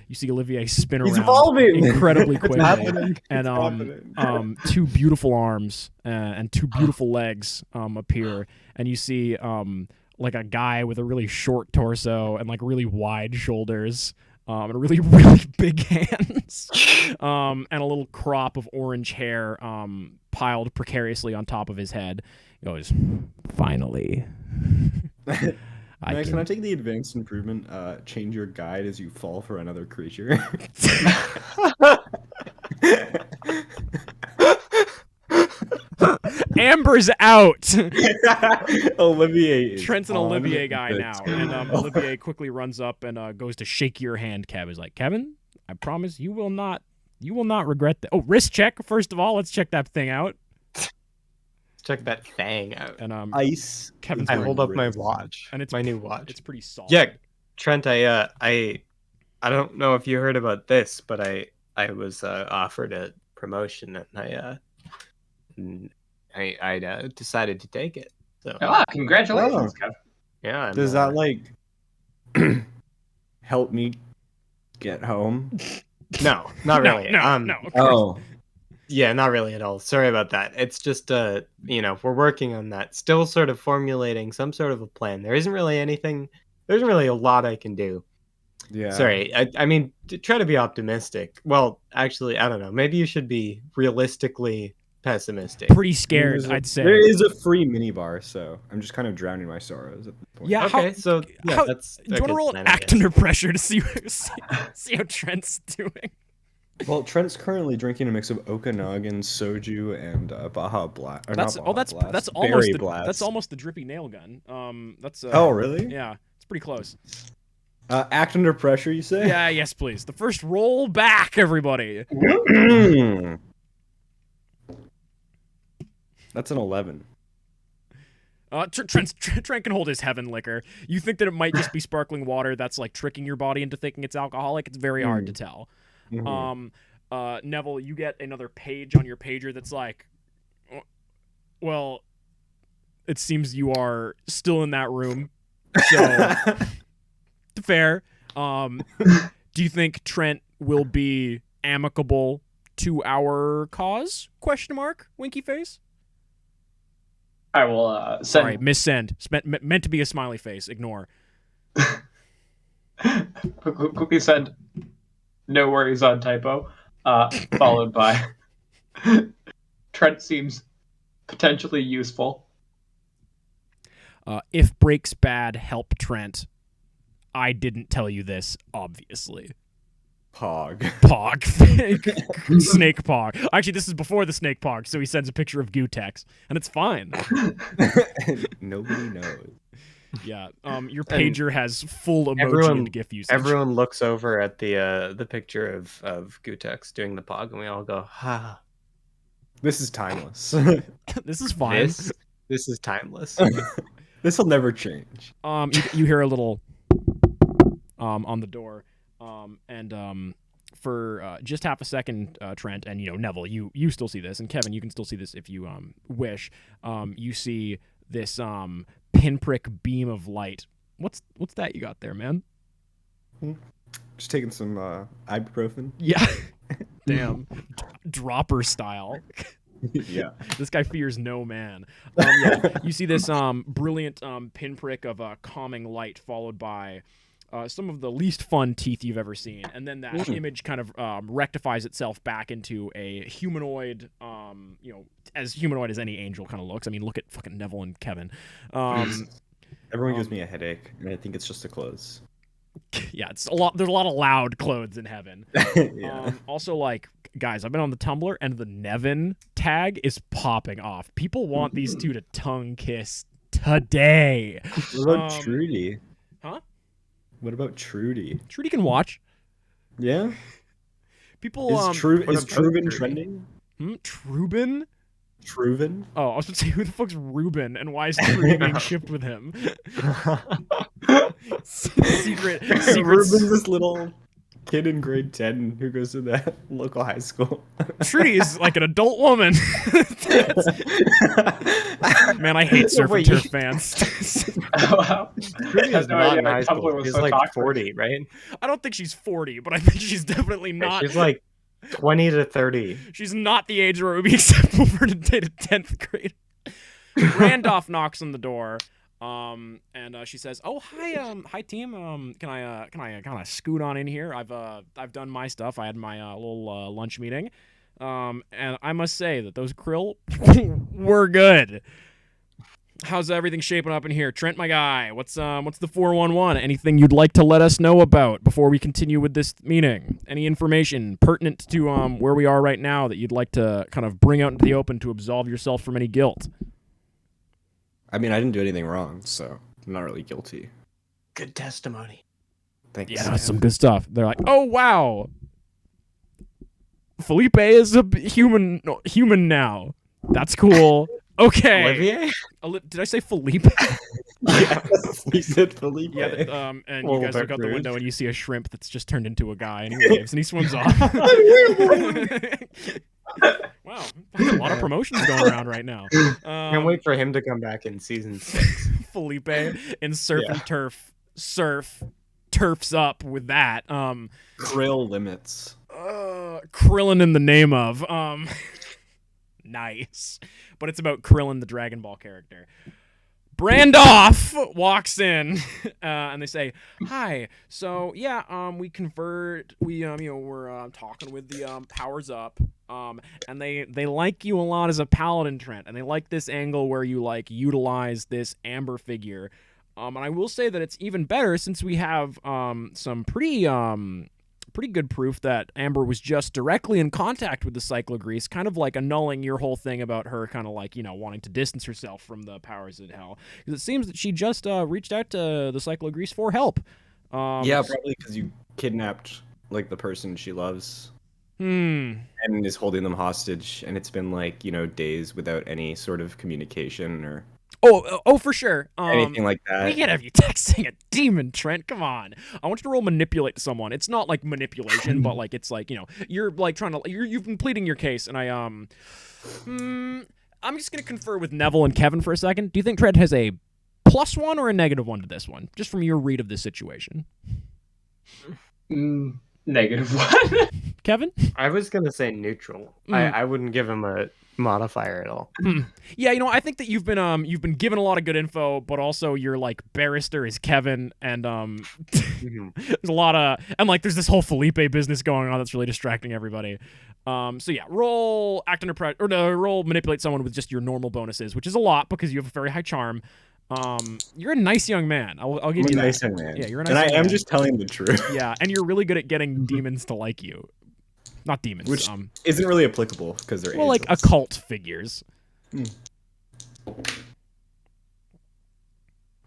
you see Olivier spin around evolving incredibly quickly, happening. and two beautiful arms and two beautiful legs appear, and you see like a guy with a really short torso and like really wide shoulders, and really big hands, and a little crop of orange hair piled precariously on top of his head. He goes, "Finally." Can I take the advanced improvement? Change your guide as you fall for another creature. Amber's out. Olivier. Trent's an Olivier guy now, and Olivier quickly runs up and goes to shake your hand. Kev is like, Kevin, I promise you will not regret that. Oh, wrist check first of all. Let's check that thing out. Check that thing out. And ice. Kevin's I wearing hold up my watch, and it's my new watch. It's pretty solid. Yeah, Trent. I don't know if you heard about this, but I was offered a promotion, and I decided to take it. So Congratulations, Kev. yeah. Does that like help me get home? No, not really. No. Oh. Yeah, not really at all. Sorry about that. It's just we're working on that. Still sort of formulating some sort of a plan. There isn't really anything. There isn't really a lot I can do. Yeah. Sorry. I mean, try to be optimistic. Well, actually, I don't know. Maybe you should be realistically pessimistic. Pretty scared, I'd say. There is a free minibar, so I'm just kind of drowning my sorrows at this point. Yeah. Okay, so yeah, that's. Do you want to roll an act under pressure to see how Trent's doing? Well, Trent's currently drinking a mix of Okanagan soju and Baja Blast. That's almost the drippy nail gun. That's oh really? Yeah, it's pretty close. Act under pressure, you say? Yeah, yes, please. The first roll back, everybody. That's an 11. Trent can hold his heaven liquor. You think that it might just be sparkling water that's like tricking your body into thinking it's alcoholic? It's very hard to tell. Mm-hmm. Neville, you get another page on your pager that's like, well, it seems you are still in that room. So, fair. Do you think Trent will be amicable to our cause? Question mark. Winky face. I will send. Sorry, missend. Meant to be a smiley face. Ignore. Quickly send. No worries on typo. Followed by Trent seems potentially useful. If breaks bad, help Trent. I didn't tell you this, obviously. Pog. Snake Pog. Actually, this is before the Snake Pog, so he sends a picture of Gutex, and it's fine. Nobody knows. Yeah. Your pager has full emoji and GIF usage. Everyone looks over at the picture of Gutex doing the Pog, and we all go, ha. This is timeless. This is fine. This is timeless. This will never change. You hear a little on the door. For just half a second, Trent, and Neville, you still see this, and Kevin, you can still see this if you wish. You see this pinprick beam of light. What's that you got there, man? Just taking some ibuprofen. Yeah. Damn. Dropper style. Yeah. This guy fears no man. Yeah. You see this brilliant pinprick of calming light followed by some of the least fun teeth you've ever seen. And then that image kind of rectifies itself back into a humanoid, as humanoid as any angel kind of looks. I mean, look at fucking Neville and Kevin. Everyone gives me a headache, and I think it's just the clothes. Yeah, there's a lot of loud clothes in heaven. Yeah. Also, like, guys, I've been on the Tumblr, and the Nevin tag is popping off. People want these two to tongue kiss today. What about Trudy? Huh? What about Trudy? Trudy can watch. Yeah? People is Truben trending? Trubin? Truven? Oh, I was going to say, who the fuck's Ruben, and why is Trudy being shipped with him? Secret. Ruben's this little kid in grade 10 who goes to that local high school. Trudy is like an adult woman. Man, I hate Surf and Turf fans. Wow. Trudy is not in high school. She's like 40, right? I don't think she's 40, but I think she's definitely not. She's like 20 to 30. She's not the age where it would be acceptable for her to date a 10th grader. Randolph knocks on the door, and she says, "Oh, hi team. Can I kind of scoot on in here? I've done my stuff. I had my little lunch meeting, and I must say that those krill were good. How's everything shaping up in here, Trent, my guy? What's the 411? Anything you'd like to let us know about before we continue with this meeting? Any information pertinent to where we are right now that you'd like to kind of bring out into the open to absolve yourself from any guilt?" I mean, I didn't do anything wrong, so I'm not really guilty. Good testimony. Thanks. Yeah, that's some good stuff. They're like, "Oh wow, Felipe is a human now. That's cool." Okay. Olivier? Did I say Felipe? Yeah, you said Felipe. Yeah, and Well, you guys look out the rude. window and you see a shrimp that's just turned into a guy, and he waves and he swims off. Wow, a lot of promotions going around right now. Can't wait for him to come back in season 6. Felipe in Surf and Turf. Turfs up with that. Krill limits. Krillin in the name of. Nice. But it's about Krillin, the Dragon Ball character. Brandoff walks in, and they say, "Hi. So yeah, we convert. We're talking with the powers up. And they like you a lot as a paladin, Trent, and they like this angle where you like utilize this amber figure. And I will say that it's even better since we have some pretty good proof that Amber was just directly in contact with the Cyclogrease, kind of like annulling your whole thing about her kind of like, wanting to distance herself from the powers of hell. Because it seems that she just reached out to the Cyclogrease for help. Yeah, probably because you kidnapped like the person she loves. And is holding them hostage, and it's been like, days without any sort of communication or Oh, for sure. anything like that. We can't have you texting a demon, Trent. Come on. I want you to roll manipulate someone. It's not like manipulation, but like it's like, you're like trying to you've been pleading your case, and I'm just gonna confer with Neville and Kevin for a second. Do you think Trent has a +1 or a -1 to this one, just from your read of this situation? -1. Kevin? I was gonna say neutral. I wouldn't give him a modifier at all. Yeah, I think that you've been given a lot of good info, but also your like barrister is Kevin, and there's a lot of there's this whole Felipe business going on that's really distracting everybody. So yeah, roll act under pressure, or no, roll manipulate someone with just your normal bonuses, which is a lot because you have a very high charm. You're a nice young man. I'll give you that. Nice young man. Yeah, you're a nice and young I am man. just telling the truth. Yeah, and you're really good at getting demons to like you. Not demons. Which isn't really applicable because they're like angels. occult figures.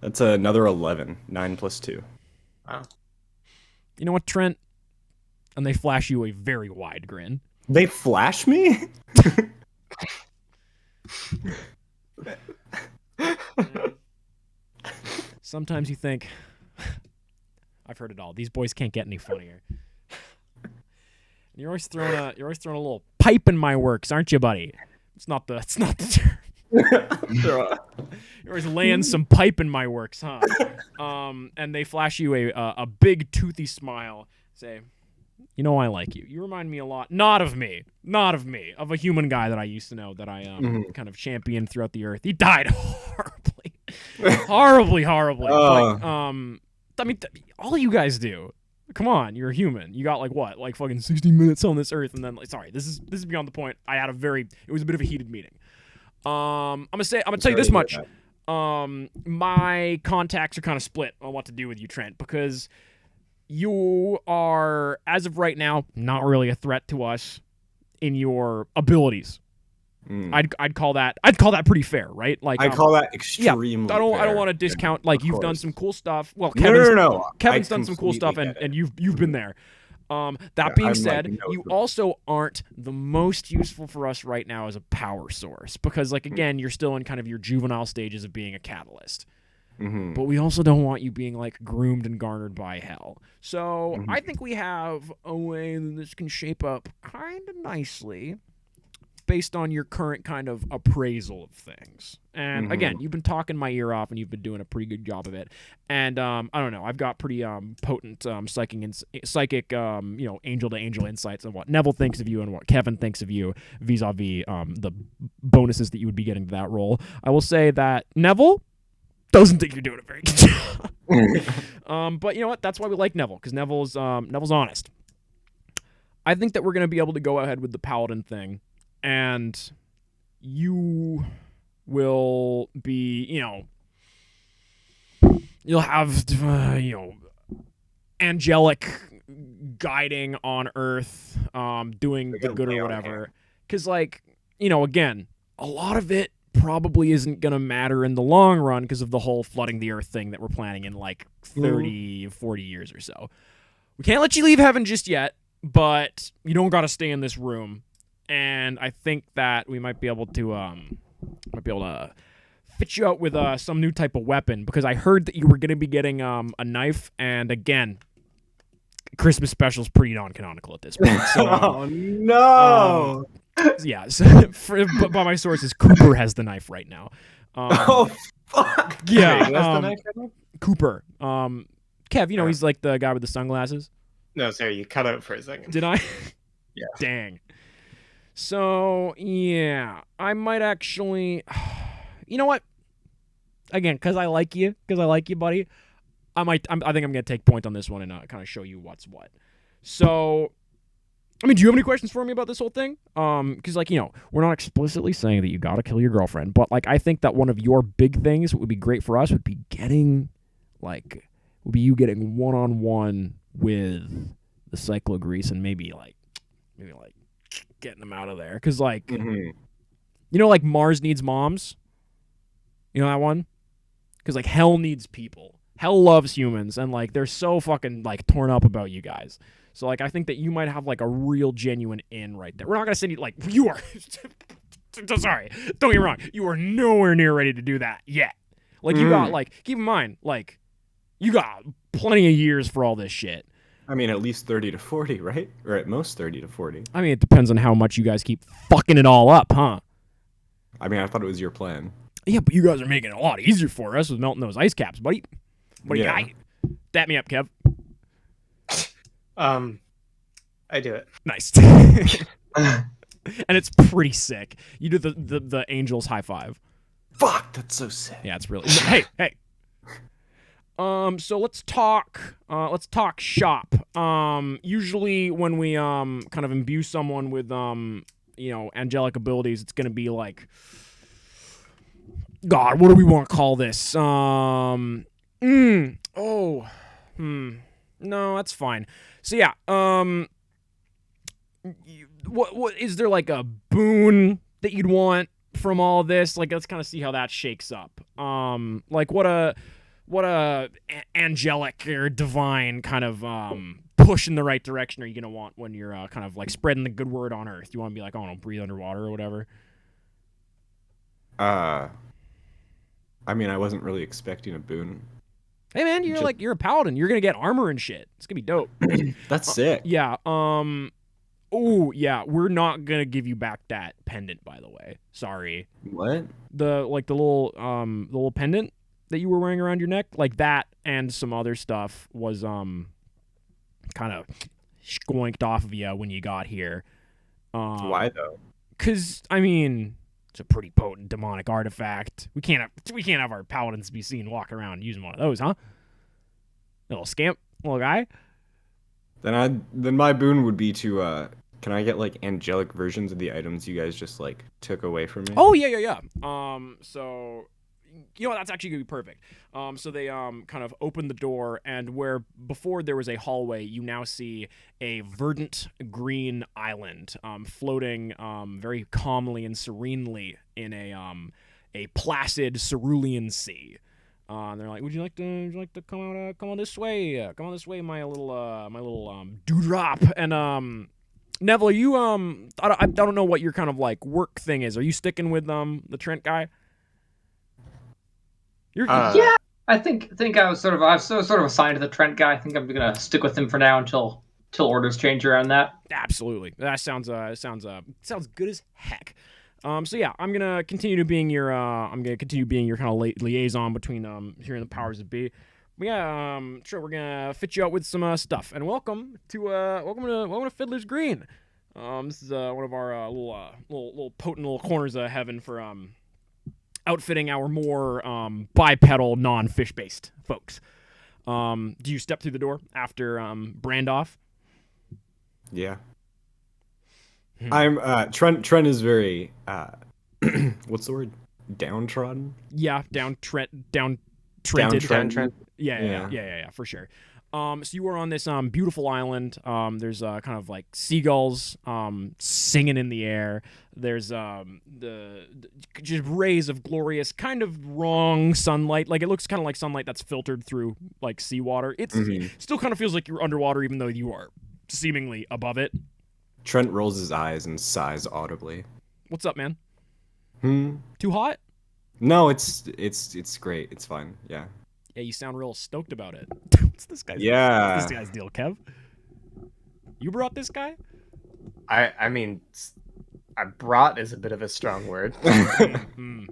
That's another 11. 9 + 2. Wow. You know what, Trent? And they flash you a very wide grin. They flash me? Sometimes you think, I've heard it all. These boys can't get any funnier. You're always throwing a little pipe in my works, aren't you, buddy? It's not the term. You're always laying some pipe in my works, huh? And they flash you a big toothy smile. Say, I like you. You remind me a lot, not of me, of a human guy that I used to know that I kind of championed throughout the earth. He died horribly. All you guys do. Come on, you're a human. You got like fucking 60 minutes on this earth, and then sorry, this is beyond the point. It was a bit of a heated meeting. I'm gonna tell you this much. My contacts are kind of split on what to do with you, Trent, because you are, as of right now, not really a threat to us in your abilities. I'd call that pretty fair, right? Like I call that extremely I don't fair. want to discount you've done some cool stuff. Well, No. Kevin's done some cool stuff, and you've been there. That being said, you also aren't the most useful for us right now as a power source because, again, you're still in kind of your juvenile stages of being a catalyst. But we also don't want you being groomed and garnered by hell. So I think we have a way that this can shape up kind of nicely based on your current kind of appraisal of things. And again, you've been talking my ear off and you've been doing a pretty good job of it. And I don't know, I've got pretty potent psychic angel to angel insights on what Neville thinks of you and what Kevin thinks of you vis-a-vis the bonuses that you would be getting to that role. I will say that Neville doesn't think you're doing a very good job. But you know what? That's why we like Neville, because Neville's honest. I think that we're going to be able to go ahead with the paladin thing, and you will be, you'll have, angelic guiding on Earth, doing the good or whatever. Because, again, a lot of it probably isn't going to matter in the long run because of the whole flooding the Earth thing that we're planning in 30, 40 years or so. We can't let you leave heaven just yet, but you don't got to stay in this room. And I think that we might be able to fit you out with some new type of weapon, because I heard that you were going to be getting a knife, and again, Christmas special's pretty non-canonical at this point. So, oh no! Yeah, so by my sources, Cooper has the knife right now. Oh fuck! Yeah, Wait, what's the knife right now? Cooper. Kev, he's like the guy with the sunglasses. No, sorry, you cut out for a second. Did I? Yeah. Dang. So yeah, I might actually. You know what? Again, because I like you, buddy. I think I'm gonna take point on this one and kind of show you what's what. So, I mean, do you have any questions for me about this whole thing? Because like we're not explicitly saying that you gotta kill your girlfriend, but like I think that one of your big things that would be great for us would be you getting one-on-one with the cyclogrease and maybe getting them out of there. Because like like Mars needs moms. You know that one? Because like hell needs people. Hell loves humans, and like they're so fucking like torn up about you guys. So like I think that you might have like a real genuine in right there. We're not gonna send you like you are. Sorry, don't get me wrong. You are nowhere near ready to do that yet. Like you got like keep in mind like you got plenty of years for all this shit. I mean, at least 30 to 40, right? Or at most 30 to 40. I mean, it depends on how much you guys keep fucking it all up, huh? I mean, I thought it was your plan. Yeah, but you guys are making it a lot easier for us with melting those ice caps, buddy. What do you got? Dap me up, Kev. I do it. Nice. And it's pretty sick. You do the Angels high five. Fuck, that's so sick. Yeah, it's really. Hey. So let's talk shop. Usually when we kind of imbue someone with angelic abilities, it's gonna be like, God, what do we want to call this? No, that's fine. So yeah, what is there like a boon that you'd want from all this? Like, let's kind of see how that shakes up. Like what a angelic or divine kind of push in the right direction are you gonna want when you're kind of like spreading the good word on Earth? You want to be like, breathe underwater or whatever? I mean, I wasn't really expecting a boon. Hey man, you're a paladin. You're gonna get armor and shit. It's gonna be dope. That's sick. Yeah. Oh yeah, we're not gonna give you back that pendant, by the way. Sorry. What? The little pendant that you were wearing around your neck, like that, and some other stuff was kind of skoinked off of you when you got here. Why though? Because I mean, it's a pretty potent demonic artifact. We can't have our paladins be seen walking around using one of those, huh? Little scamp, little guy. Then my boon would be to can I get like angelic versions of the items you guys just like took away from me? Oh yeah. So that's actually gonna be perfect. So they kind of open the door, and where before there was a hallway, you now see a verdant green island floating very calmly and serenely in a placid cerulean sea. They're like, would you like to come on this way? Come on this way, my little dewdrop. And Neville, are you I don't know what your kind of like work thing is. Are you sticking with the Trent guy? Yeah, I think I was sort of assigned to the Trent guy. I think I'm gonna stick with him for now until orders change around that. Absolutely, that sounds good as heck. So yeah, I'm gonna continue being your kind of liaison between here and the powers that be. But yeah, sure, we're gonna fit you out with some stuff, and welcome to Fiddler's Green. This is one of our little potent little corners of heaven for outfitting our more bipedal, non-fish based folks. Do you step through the door after Brandoff? Yeah. I'm Trent is very what's the word? Downtrodden? Yeah, downtrented. Yeah, for sure. So you are on this beautiful island. There's kind of like seagulls singing in the air. There's the just rays of glorious, kind of wrong sunlight. Like it looks kind of like sunlight that's filtered through like seawater. It still kind of feels like you're underwater, even though you are seemingly above it. Trent rolls his eyes and sighs audibly. What's up, man? Too hot? No, it's great. It's fine. Yeah. Yeah, you sound real stoked about it. What's this guy's deal, Kev? You brought this guy? I mean, I brought is a bit of a strong word. You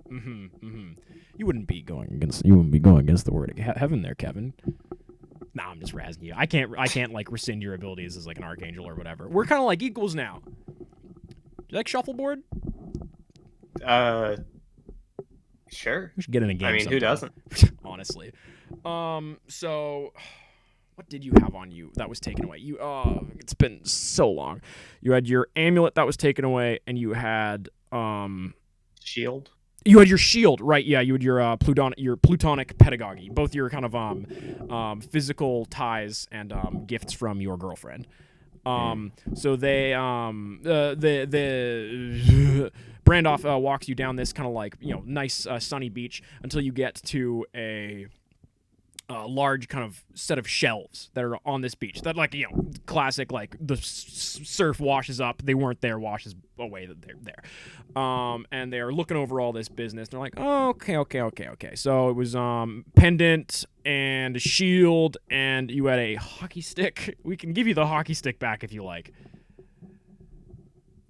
wouldn't be going against the word of heaven there, Kevin. Nah, I'm just razzing you. I can't like rescind your abilities as like an archangel or whatever. We're kind of like equals now. you like shuffleboard? Sure. We should get in a game. I mean, who sometime. doesn't? Honestly. So what did you have on you that was taken away? It's been so long. You had your amulet that was taken away, and you had Shield. You had your shield, right? Yeah, you had your plutonic pedagogy, both your kind of physical ties and gifts from your girlfriend. So they the Brandoff walks you down this kind of like nice sunny beach until you get to a large kind of set of shelves that are on this beach that classic, like the surf washes up, they weren't there, washes away that they're there, and they're looking over all this business. They're like, oh, okay, so it was pendant and a shield, and you had a hockey stick. We can give you the hockey stick back if you like.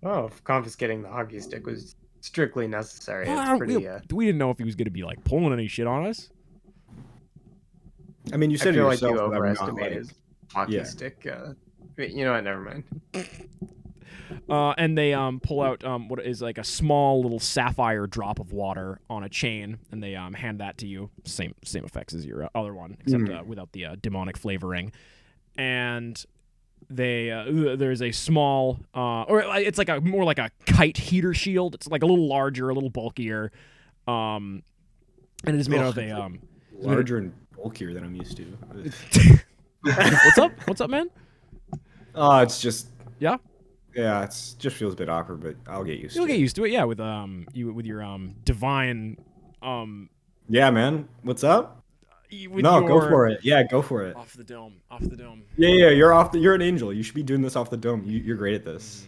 Oh, if confiscating the hockey stick was strictly necessary, it's pretty. We didn't know if he was going to be like pulling any shit on us. I mean, you said I feel yourself like you that I'm not, overestimated like- hockey stick. You know what? Never mind. And they pull out what is like a small little sapphire drop of water on a chain, and they hand that to you. Same effects as your other one, except without the demonic flavoring. And they there's a small or it's like more like a kite heater shield. It's like a little larger, a little bulkier, and it is made out of a larger and bulkier than I'm used to. What's up, man? Oh, it's just Yeah, it's just feels a bit awkward, but I'll get used to you'll it. get used to it. Yeah, with your divine Yeah, man. What's up? with No, your, go for it. Yeah, go for it. Off the dome. Yeah, you're an angel. You should be doing this off the dome. You're great at this.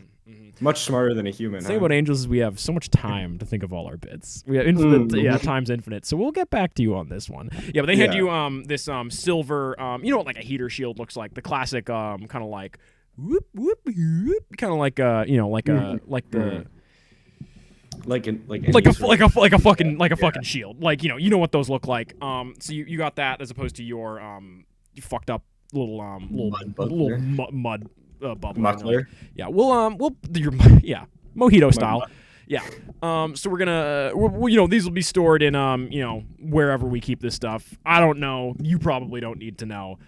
Much smarter than a human. The thing about angels is we have so much time to think of all our bits. We have infinite, time's infinite. So we'll get back to you on this one. Yeah, but they hand you this silver, you know what like a heater shield looks like, the classic kind of like whoop whoop whoop, kind of like like the like a fucking shield. Like you know what those look like. So you got that as opposed to your you fucked up little mud bubble. Muckler. Yeah, we'll mojito style. Yeah. So we're gonna these will be stored in wherever we keep this stuff. I don't know. You probably don't need to know.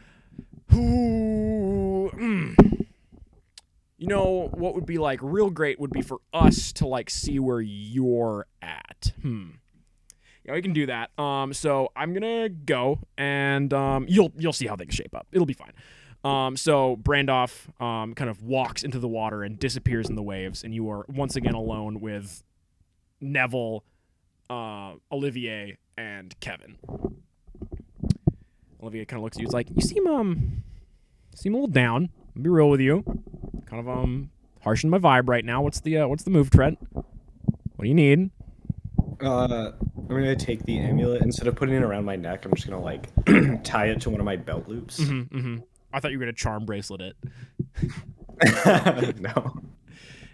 You know what would be like real great would be for us to like see where you're at. Yeah, we can do that. So I'm gonna go, and you'll see how things shape up. It'll be fine. So Brandoff kind of walks into the water and disappears in the waves, and you are once again alone with Neville, Olivier, and Kevin. Olivier kind of looks at you. He's like, "You seem a little down. I'll be real with you. Kind of harshing my vibe right now. What's the move, Trent? What do you need?" I'm gonna take the amulet instead of putting it around my neck. I'm just gonna like tie it to one of my belt loops. I thought you were gonna charm bracelet it. No.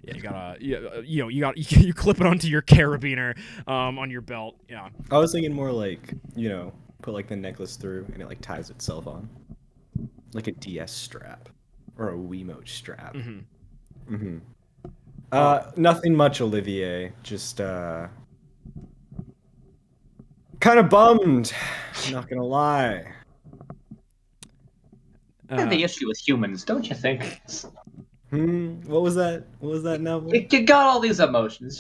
Yeah, you clip it onto your carabiner on your belt. Yeah. I was thinking more like put like the necklace through and it like ties itself on, like a DS strap or a Wiimote strap. Nothing much, Olivier. Just kind of bummed. Not gonna lie. The issue with humans, don't you think? What was that? What was that, Neville? You got all these emotions.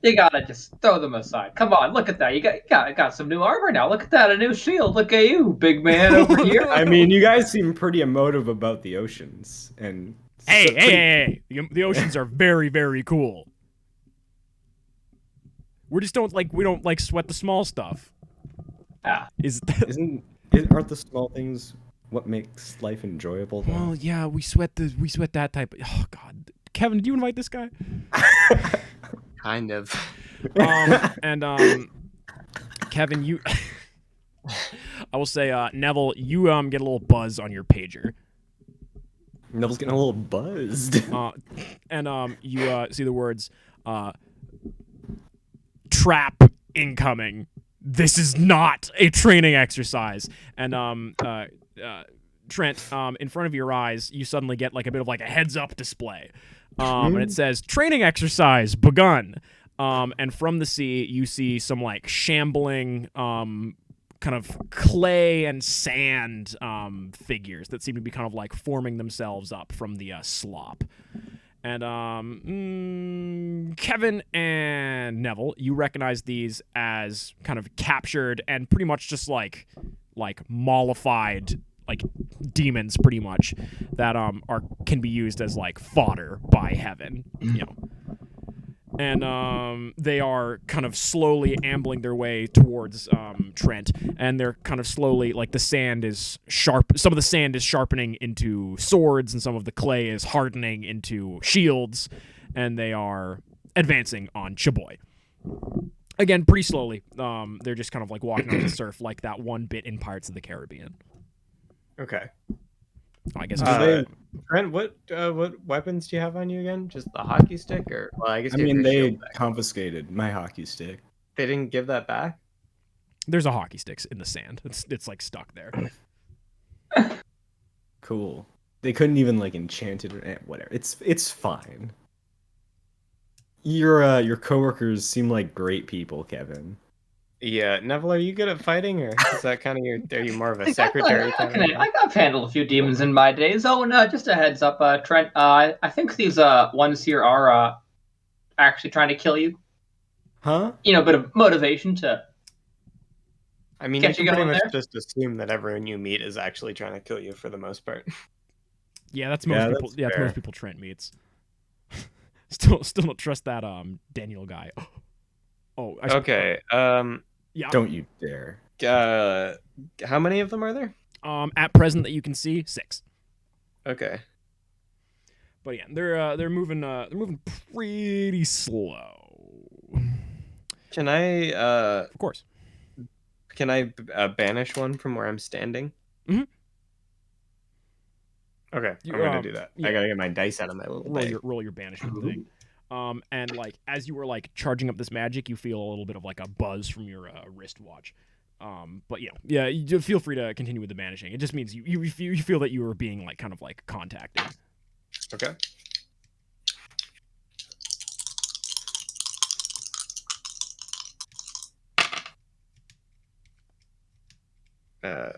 You gotta just throw them aside. Come on, look at that. You got some new armor now. Look at that, a new shield. Look at you, big man over here. I mean, you guys seem pretty emotive about the oceans, and hey. The oceans are very, very cool. We don't sweat the small stuff. Ah. Aren't the small things what makes life enjoyable, though? Well, yeah, we sweat that type of, oh god. Kevin, did you invite this guy? Kind of. Kevin, you I will say Neville, you get a little buzz on your pager. Neville's getting a little buzzed. And you see the words trap incoming. This is not a training exercise. And Trent, in front of your eyes, you suddenly get like a bit of like a heads-up display, and it says "Training exercise begun." And from the sea, you see some like shambling, kind of clay and sand figures that seem to be kind of like forming themselves up from the slop. And Kevin and Neville, you recognize these as kind of captured and pretty much just like mollified like demons, pretty much, that can be used as like fodder by Heaven, you know. And they are kind of slowly ambling their way towards Trent, and they're kind of slowly, like, the sand is sharp. Some of the sand is sharpening into swords, and some of the clay is hardening into shields, and they are advancing on Chaboy. Again, pretty slowly. They're just kind of like walking on the surf, like that one bit in Pirates of the Caribbean. Okay. I guess. Trent, what weapons do you have on you again? Just the hockey stick, or well, I guess. I mean, they confiscated my hockey stick. They didn't give that back. There's a hockey stick in the sand. It's like stuck there. Cool. They couldn't even like enchant it or whatever. It's fine. Your coworkers seem like great people, Kevin. Yeah, Neville, are you good at fighting, or is that kind of your? Are you more of a secretary? I've handled a few demons in my days. Oh, no, just a heads up, Trent. I think these ones here are actually trying to kill you. Huh? You know, a bit of motivation to. I mean, you can pretty much just assume that everyone you meet is actually trying to kill you for the most part. Yeah, that's most people. Yeah, that's most people Trent meets. Still don't trust that Daniel guy. Oh, okay. Yeah. Don't you dare. How many of them are there? At present that you can see, 6. Okay. But yeah, they're moving pretty slow. Can I of course. Can I banish one from where I'm standing? Mm-hmm. Okay, I'm gonna do that. Yeah. I gotta get my dice out of my little roll your banishment thing. And like as you were like charging up this magic, you feel a little bit of like a buzz from your wristwatch. But yeah, you feel free to continue with the banishing. It just means you feel that you were being like kind of like contacted. Okay.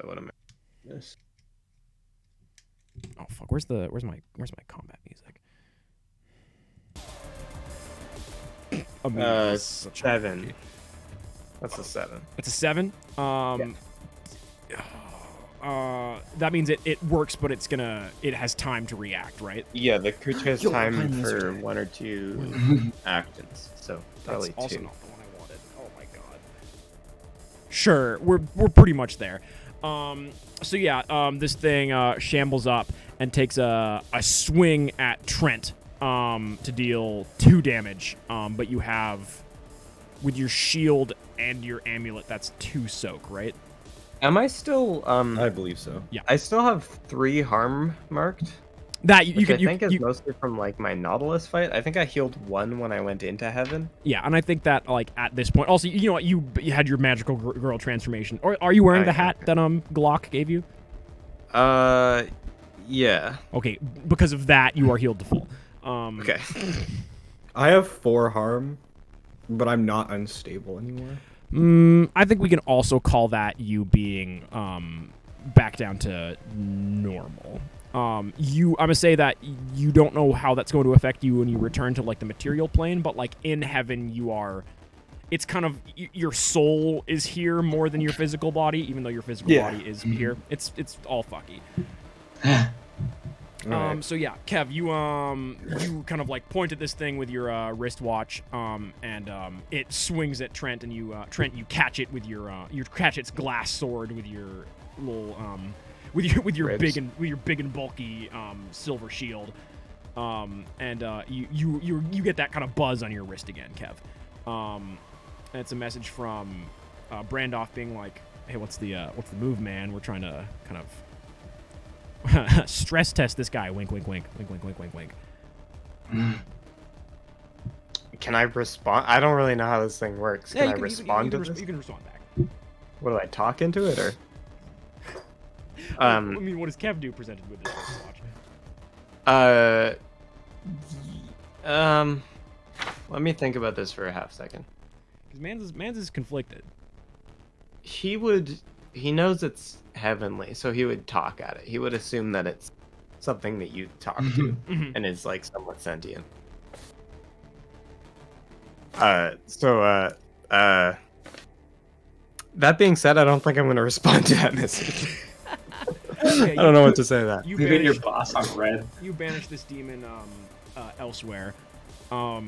What am I? This. Oh fuck! Where's my combat music? 7. That's a 7. It's a 7. That means it works, but it has time to react, right? Yeah, the creature has time for 1 or 2 actions, so probably 2. That's also not the one I wanted. Oh my god. Sure, we're pretty much there. So yeah, this thing shambles up and takes a swing at Trent to deal 2 damage. But you have, with your shield and your amulet, that's 2 soak, right? Am I still? I believe so. Yeah. I still have 3 harm marked. That I think is mostly from like my Nautilus fight. I think I healed 1 when I went into Heaven. Yeah, and I think that like at this point, also you know what, you had your magical girl transformation. Or are you wearing the hat that Glock gave you? Yeah. Okay, because of that, you are healed to full. Okay. I have 4 harm, but I'm not unstable anymore. I think we can also call that you being back down to normal. I'm gonna say that you don't know how that's going to affect you when you return to like the material plane, but like in Heaven you are. It's kind of your soul is here more than your physical body, even though your physical body is here. It's all fucky. Right. So yeah, Kev, you kind of like point at this thing with your wristwatch, and it swings at Trent, and you catch it with you catch its glass sword with your little with your big and bulky silver shield, and you get that kind of buzz on your wrist again, Kev. And it's a message from Brandoff being like, "Hey, what's the move, man? We're trying to kind of." Stress test this guy. Wink, wink, wink. Wink, wink, wink, wink, wink. Can I respond? I don't really know how this thing works. Can I respond to this? You can respond back. What do I talk into it, or? I mean, what does Kev do presented with this first watch? Let me think about this for a half second. Because Mans is conflicted. He knows it's heavenly, so he would talk at it. He would assume that it's something that you talk to and is like somewhat sentient. That being said, I don't think I'm going to respond to that message. I don't know what to say to that. You get your boss on red. You banish this demon elsewhere. I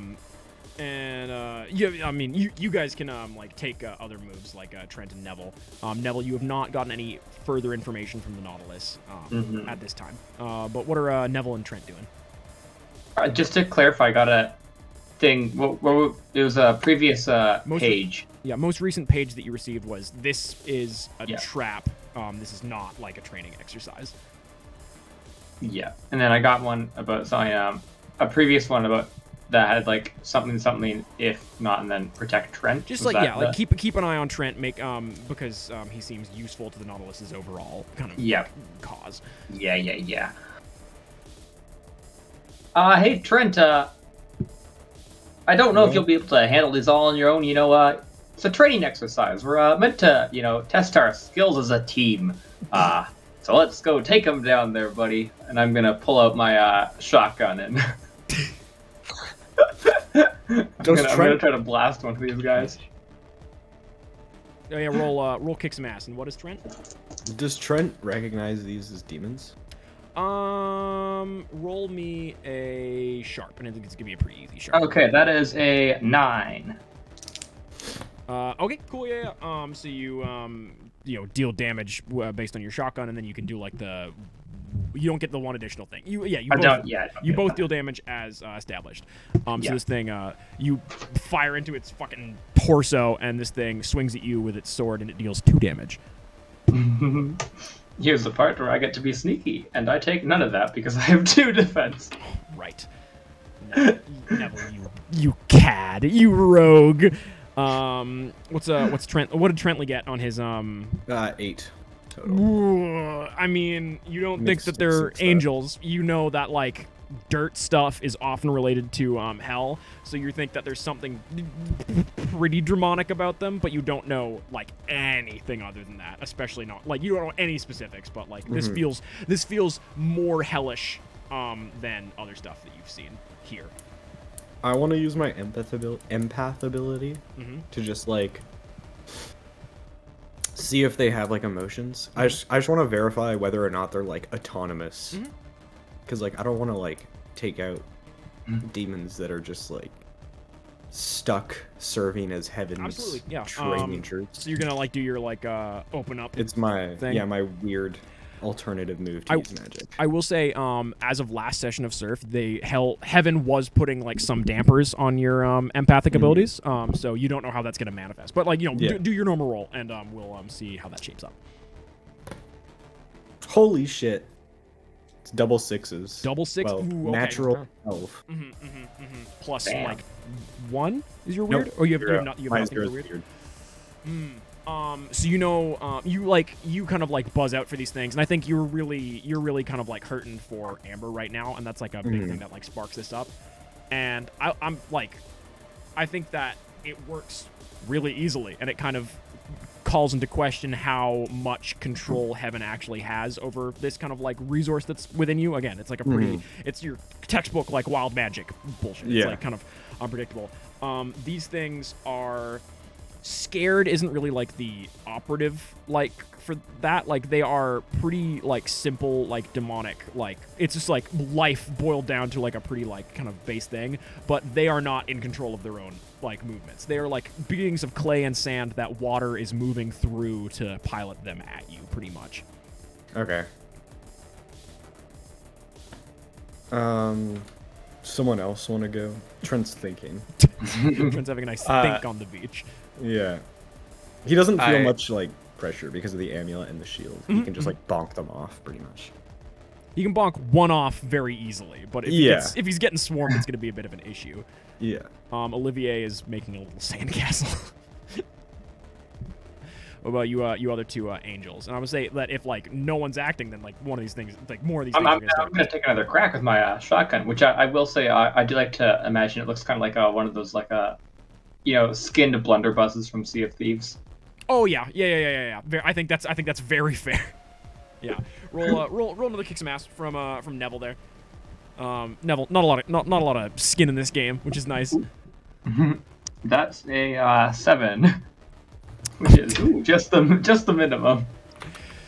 mean, you guys can like take other moves like Trent and Neville. Neville, you have not gotten any further information from the Nautilus at this time. But what are Neville and Trent doing? Just to clarify, I got a thing. It was a previous page. Most recent page that you received was, this is a trap. This is not like a training exercise. Yeah, and then I got one about something, a previous one about that had like something if not, and then protect Trent. Just like keep an eye on Trent, because he seems useful to the Nautilus's overall kind of cause. Yeah. Hey Trent, I don't know if you'll be able to handle these all on your own. It's a training exercise. We're meant to, test our skills as a team. So let's go take them down there, buddy. And I'm gonna pull out my shotgun and I'm gonna try to blast one of these guys. Oh yeah, roll kick some ass. And what is Trent? Does Trent recognize these as demons? Roll me a sharp, and I think it's gonna be a pretty easy sharp. Okay, that is a 9. Okay, cool, yeah. So you deal damage based on your shotgun, and then you can do like you don't get the one additional thing. You both deal damage as established. So this thing, you fire into its fucking torso, and this thing swings at you with its sword, and it deals 2 damage. Here's the part where I get to be sneaky, and I take none of that because I have 2 defense. Right. Neville, you cad, you rogue. What's Trent? What did Trentley get on his 8 total. I mean, you don't think that they're angels. You know that like dirt stuff is often related to hell, so you think that there's something pretty demonic about them, but you don't know like anything other than that. Especially not like you don't know any specifics, but like this feels more hellish than other stuff that you've seen here. I want to use my empath ability to just like see if they have like emotions. I just want to verify whether or not they're like autonomous, because like I don't want to like take out demons that are just like stuck serving as heaven's training troops. So you're gonna like do your like open up. It's my thing? My weird alternative move to use magic. I will say, as of last session of Surf, Heaven was putting like some dampers on your empathic abilities. So you don't know how that's gonna manifest. But like do your normal roll, and we'll see how that shapes up. Holy shit! It's double 6s. Double 6. Well, Ooh, okay. Natural 12. Plus like 1 is your weird, or you have nothing for weird. So you kind of like buzz out for these things, and I think you're really kind of like hurting for Amber right now, and that's like a big thing that like sparks this up. And I think that it works really easily, and it kind of calls into question how much control Heaven actually has over this kind of like resource that's within you. Again, it's like a pretty it's your textbook like wild magic bullshit. It's like kind of unpredictable. These things are scared isn't really like the operative like for that. Like they are pretty like simple, like demonic, like it's just like life boiled down to like a pretty like kind of base thing, but they are not in control of their own like movements. They are like beings of clay and sand that water is moving through to pilot them at you pretty much. Okay. Someone else want to go? Trent's thinking. Trent's having a nice think on the beach. Yeah. He doesn't feel much like pressure because of the amulet and the shield. He can just like bonk them off pretty much. He can bonk one off very easily, but if he's getting swarmed, it's going to be a bit of an issue. Yeah. Olivier is making a little sandcastle. What about you? You other two angels. And I would say that if like no one's acting, then like one of these things, like more of these I'm, things are I'm, gonna start. I'm gonna take another crack with my shotgun, which I will say I do like to imagine it looks kind of like one of those like skinned blunderbusses from Sea of Thieves. Oh yeah. I think that's very fair. Yeah. Roll another kick some ass from Neville there. Neville, not a lot of skin in this game, which is nice. That's a 7, which is just the minimum.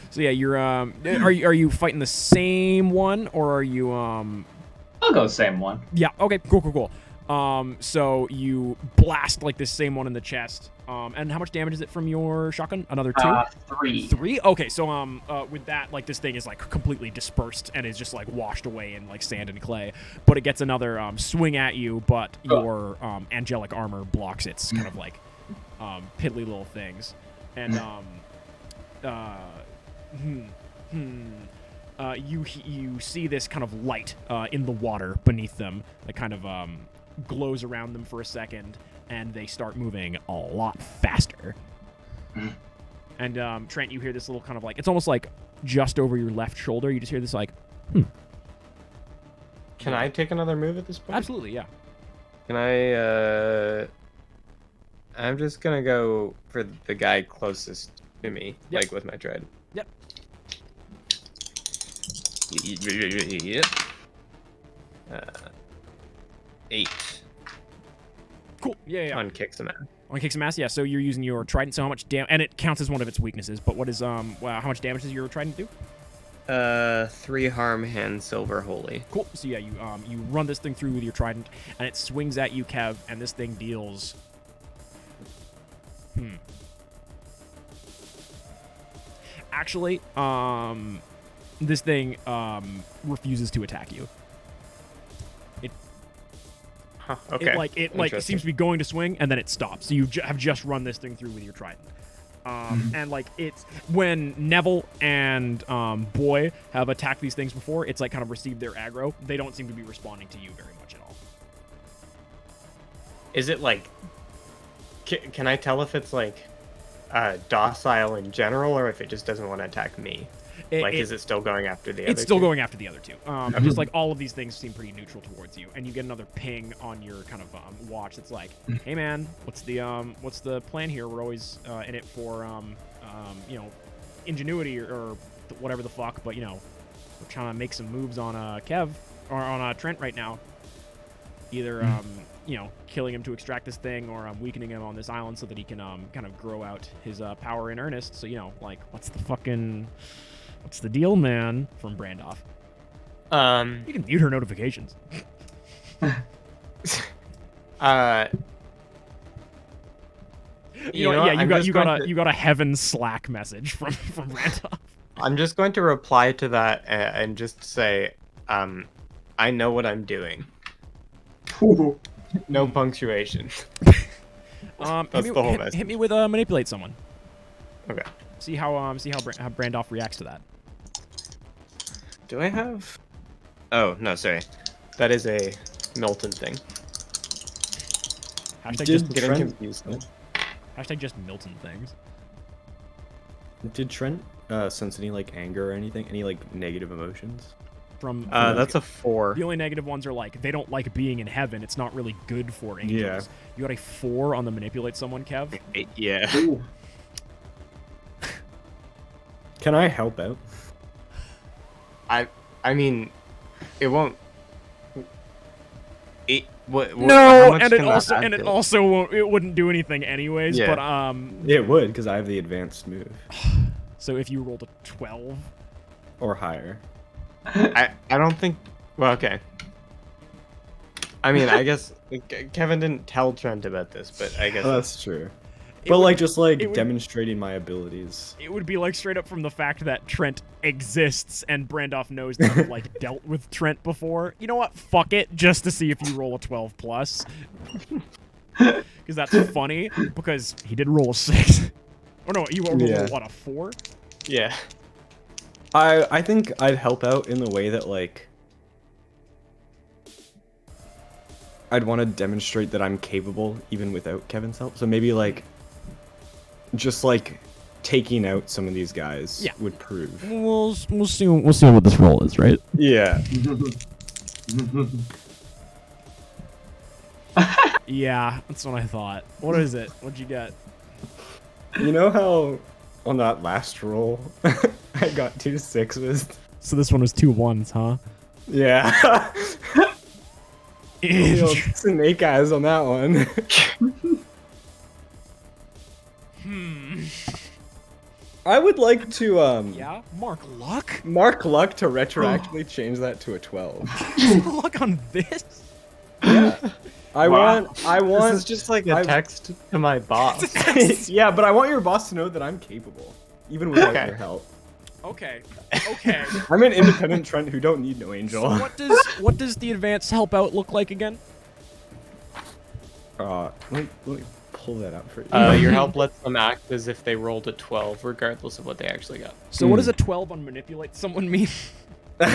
So yeah, you're are you fighting the same one or are you I'll go same one. Yeah, okay, cool. So you blast like this same one in the chest. And how much damage is it from your shotgun? Another 2? 3. 3? Okay, so with that, like this thing is like completely dispersed and is just like washed away in like sand and clay. But it gets another swing at you, but your angelic armor blocks its kind of like piddly little things. And you see this kind of light in the water beneath them that kind of glows around them for a second, and they start moving a lot faster. And Trent, you hear this little kind of like, it's almost like just over your left shoulder. You just hear this like, Can I take another move at this point? Absolutely, yeah. Can I? I'm just gonna go for the guy closest to me, Yep. like with my dread. Yep. Yep. 8 Cool. Yeah. on kick some ass. On kick some ass, yeah. So you're using your trident. So how much damage? And it counts as one of its weaknesses. But what is how much damage does your trident do? 3 harm, hand, silver, holy. Cool. So yeah, you run this thing through with your trident, and it swings at you, Kev, and this thing deals. Actually, this thing refuses to attack you. Huh, okay. It like seems to be going to swing, and then it stops. So you have just run this thing through with your trident. And like it's when Neville and Boy have attacked these things before, it's like kind of received their aggro. They don't seem to be responding to you very much at all. Is it like? Can I tell if it's like docile in general, or if it just doesn't want to attack me? Is it still going after the other? It's still two? going after the other two. Just like all of these things seem pretty neutral towards you, and you get another ping on your kind of watch that's like, "Hey man, what's the plan here? We're always in it for ingenuity or whatever the fuck, but we're trying to make some moves on Kev or on Trent right now. Either killing him to extract this thing, or weakening him on this island so that he can kind of grow out his power in earnest. So what's the deal, man?" From Brandoff. You can mute her notifications. You got a heaven Slack message from Brandoff. I'm just going to reply to that and just say, I know what I'm doing. No punctuation. That's the whole message. Hit me with manipulate someone. Okay. See how Brandoff reacts to that. Do I have? Oh no, sorry. That is a Milton thing. Hashtag Did just Getting Trent- confused. hashtag just Milton things. Did Trent sense any like anger or anything? Any like negative emotions? From That's a 4. the only negative ones are like they don't like being in heaven. It's not really good for angels. Yeah. You got a 4 on the manipulate someone, Kev. Yeah. Can I help out? I mean, it won't. What, No, how much and it can that also add to it? won't, it wouldn't do anything anyways. Yeah. But It would, because I have the advanced move so if you rolled a 12, or higher. I don't think. Well, okay. I mean, I guess Kevin didn't tell Trent about this, but I guess Oh, that's true. It But would- like just like it would- demonstrating my abilities. it would be like straight up from the fact that Trent exists and Brandoff knows that I've like dealt with Trent before. You know what? Fuck it, just to see if you roll a 12 plus. Because that's funny. Because he did roll a 6. Or no, you rolled Yeah. what, a 4? yeah. I think I'd help out in the way that like I'd want to demonstrate that I'm capable even without Kevin's help. So maybe like just like taking out some of these guys Yeah. would prove. We'll see what this roll is, right? Yeah. Yeah, that's what I thought. What is it? What'd you get? You know how on that last roll I got 2 6s? So this one was 2 1s, huh? Yeah. The old snake eyes on that one. I would like to Yeah, Mark Luck? mark luck to retroactively change that to a 12. Luck on this? I want This is just like a text to my boss. yeah, but I want your boss to know that I'm capable, even without Okay. your help. Okay. I'm an independent Trent who don't need no angel. So what does the advanced help out look like again? Let me pull that up for you. Your help lets them act as if they rolled a 12, regardless of what they actually got. So what does a 12 on manipulate someone mean? Also,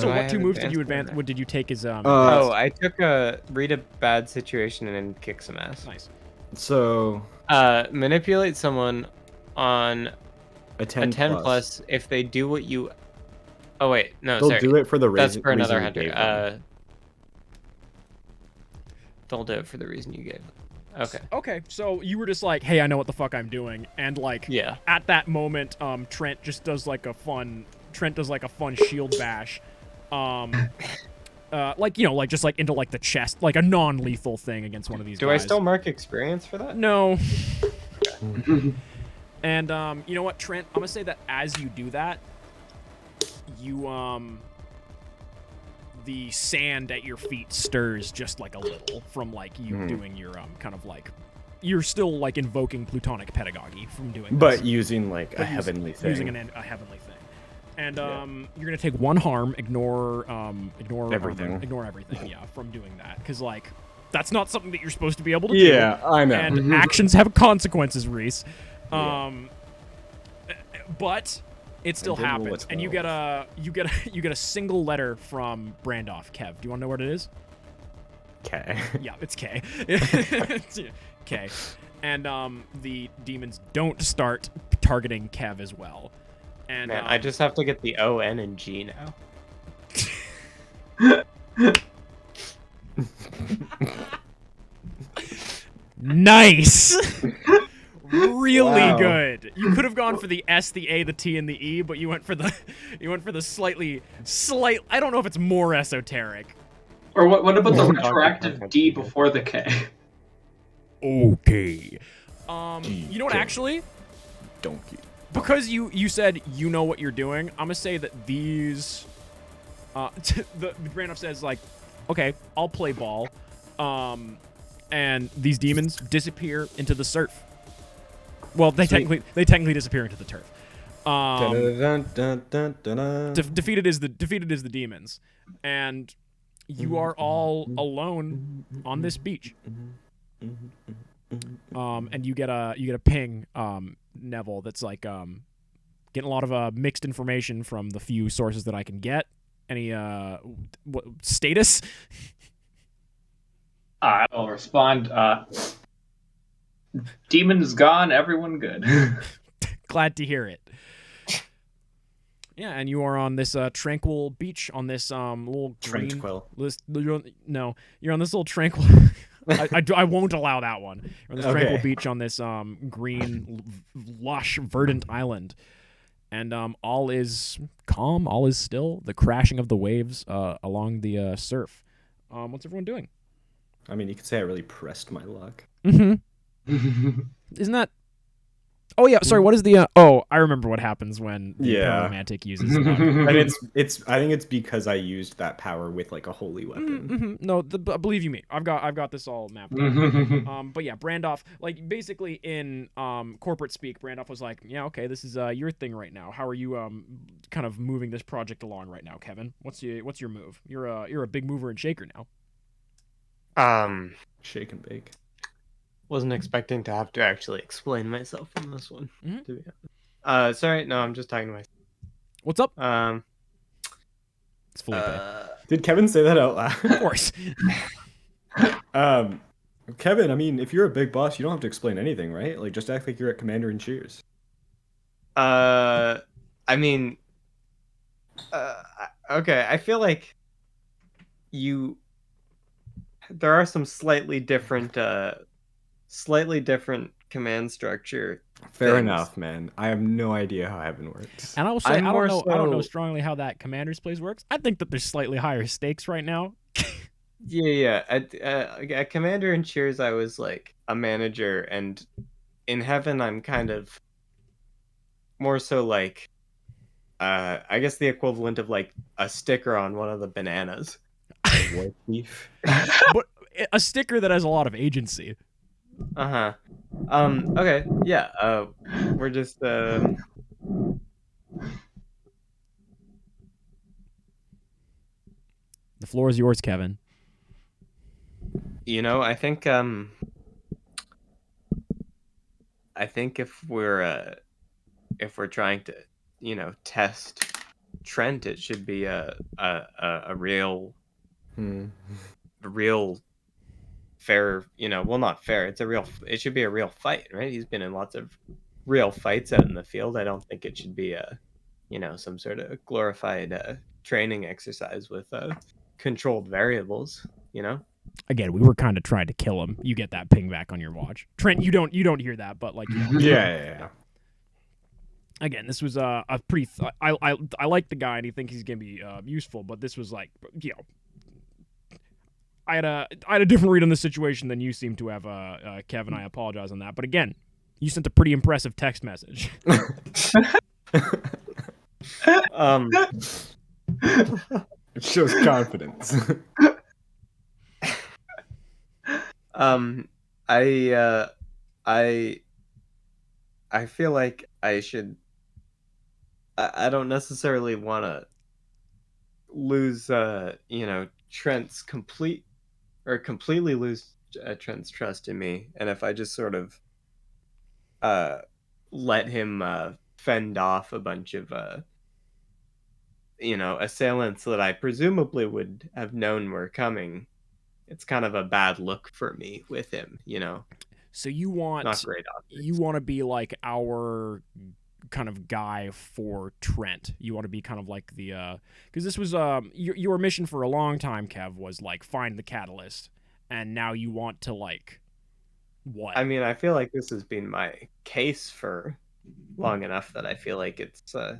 I what have 2 moves did you advanced advance? in What did you take as Oh, I took a read a bad situation and then kick some ass. nice. So Manipulate someone on a 10, a 10 plus if they do what you. Oh wait, no, They'll sorry. do it for the That's reason. for another reason you hunter. gave them. They'll do it for the reason you gave. Okay. Okay, so you were just like, hey, I know what the fuck I'm doing, and like, Yeah. at that moment, Trent does like a fun shield bash, like like just like into like the chest, like a non-lethal thing against one of these Do guys. I still mark experience for that? No. And you know what, Trent? I'm gonna say that as you do that, you the sand at your feet stirs just like a little from like you doing your kind of like you're still like invoking plutonic pedagogy from doing this. But using like a But heavenly thing. using a heavenly thing. And you're gonna take 1 harm, ignore Everything. ignore everything, yeah, from doing that, because like that's not something that you're supposed to be able to do. Yeah, I know. And actions have consequences, Reese. But it still didn't roll a happens, and you 12. get a single letter from Brandoff. Kev, do you want to know what it is? Okay. Yeah, it's K. It's K. And the demons don't start targeting Kev as well. And Man, I just have to get the O, N, and G now. nice. Really Wow. good. You could have gone for the S, the A, the T, and the E, but you went for the slight. I don't know if it's more esoteric. Or what about the Well, retroactive D before the K? Okay. You know what? Okay. Actually, Donkey. because you said you know what you're doing, I'm gonna say that these. The Brandoff says like, okay, I'll play ball, and these demons disappear into the surf. Well, they Sweet. technically disappear into the turf. Dun-dun-dun-dun-dun-dun. Defeated is the demons, and you are all alone on this beach. And you get a ping, Neville, that's like getting a lot of mixed information from the few sources that I can get. Any what status? I'll respond. Demon's gone, everyone good. Glad to hear it. Yeah, and you are on this tranquil beach on this little green. Tranquil. You're on this little tranquil. I won't allow that one. You're on this tranquil Okay. beach on this green, lush, verdant island, and all is calm. All is still. The crashing of the waves along the surf. What's everyone doing? I mean, you could say I really pressed my luck. Mm-hmm. Isn't that? Oh yeah, sorry. What is the? Oh, I remember what happens when the Yeah. Pyromantic uses. And it's. I think it's because I used that power with like a holy weapon. No, believe you me, I've got this all mapped out. But yeah, Brandoff, like basically in corporate speak, Brandoff was like, yeah, okay, this is your thing right now. How are you kind of moving this project along right now, Kevin? What's your move? You're a big mover and shaker now. Shake and bake. Wasn't expecting to have to actually explain myself on this one. Mhm. To be honest. Sorry, no, I'm just talking to myself. What's up? It's Felipe. Did Kevin say that out loud? Of course. Kevin, I mean, if you're a big boss, you don't have to explain anything, right? Like, just act like you're at Commander in Cheers. I mean, okay. I feel like you. There are some slightly different command structure. Fair things. enough, man. I have no idea how heaven works. And I will say, I'm I more don't know so- strongly how that Commander's Place works. I think that there's slightly higher stakes right now. Yeah. At Commander in Cheers, I was like a manager, and in Heaven, I'm kind of more so like, I guess the equivalent of like a sticker on one of the bananas. War thief. But a sticker that has a lot of agency. Uh-huh. Okay. Yeah. We're just The floor is yours, Kevin. I think if we're trying to, test Trent, it should be a real fair, well, not fair. It should be a real fight, right? He's been in lots of real fights out in the field. I don't think it should be some sort of glorified training exercise with controlled variables, Again, we were kind of trying to kill him. You get that ping back on your watch. Trent, you don't hear that, but like, Yeah. Again, this was a pretty. I like the guy and I think he's gonna be useful, but this was like, I had a different read on the situation than you seem to have, Kevin. I apologize on that, but again, you sent a pretty impressive text message. It shows confidence. I feel like I should. I don't necessarily want to lose, Trent's completely lose Trent's trust in me, and if I just sort of let him fend off a bunch of assailants that I presumably would have known were coming, it's kind of a bad look for me with him, So you want not great optics. You want to be like our kind of guy for Trent. You want to be kind of like the because this was your mission for a long time, Kev, was like find the catalyst, and now you want to like what? I mean, I feel like this has been my case for long enough that I feel like it's fair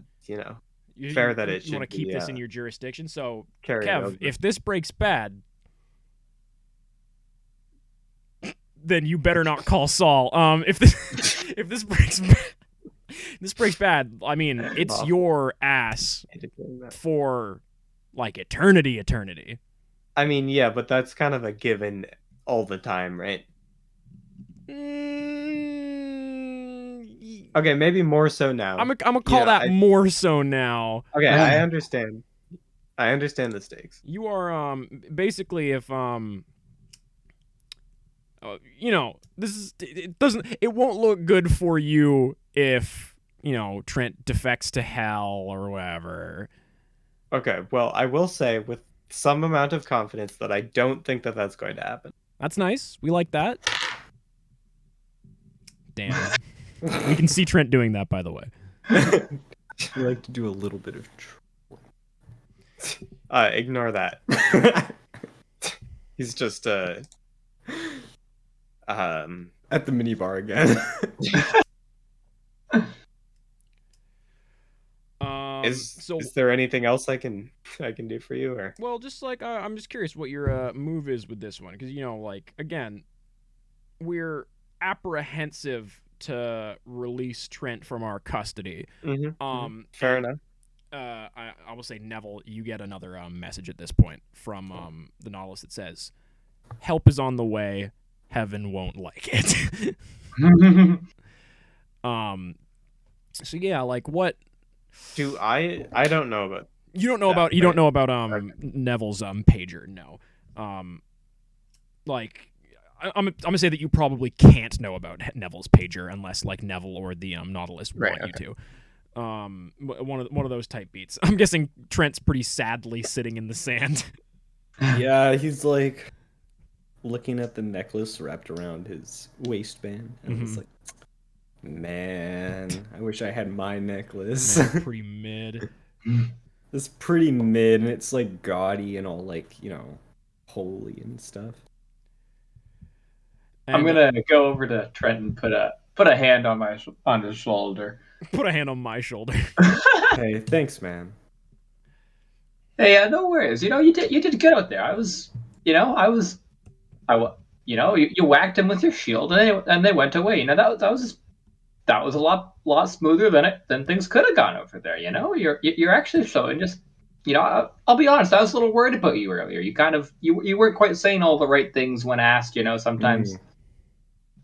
that it should you want to keep be, this in your jurisdiction. So carried Kev, over. if this breaks bad, then you better not call Saul. If this breaks bad, I mean, it's your ass for like eternity. I mean, yeah, but that's kind of a given all the time, right? Okay, maybe more so now. I'm gonna call that more so now. Okay, I understand. I understand the stakes. You are basically if this is it won't look good for you if Trent defects to hell or whatever. Okay, well, I will say with some amount of confidence that I don't think that that's going to happen. That's nice. We like that. Damn. We can see Trent doing that, by the way. We like to do a little bit of ignore that. He's just at the minibar again. Is there anything else I can do for you, or? Well, just like I'm just curious what your move is with this one, because like again, we're apprehensive to release Trent from our custody. Fair enough. I will say, Neville, you get another message at this point from the Nautilus that says, "Help is on the way. Heaven won't like it." So yeah, like what? Do I don't know about. You don't know about you don't know about Neville's pager. No. Like I'm gonna say that you probably can't know about Neville's pager unless like Neville or the Nautilus want you to. One of those type beats. I'm guessing Trent's pretty sadly sitting in the sand. Yeah, he's like, looking at the necklace wrapped around his waistband, and it's like, man, I wish I had my necklace. Man, pretty mid. It's pretty mid, and it's like gaudy and all like, holy and stuff. And, I'm gonna go over to Trent and put a hand on his shoulder. put a hand on my shoulder. Hey, thanks, man. Hey, no worries. You did good out there. You whacked him with your shield, and they went away. That was a lot smoother than things could have gone over there. You're actually showing just. I'll be honest. I was a little worried about you earlier. You weren't quite saying all the right things when asked. Sometimes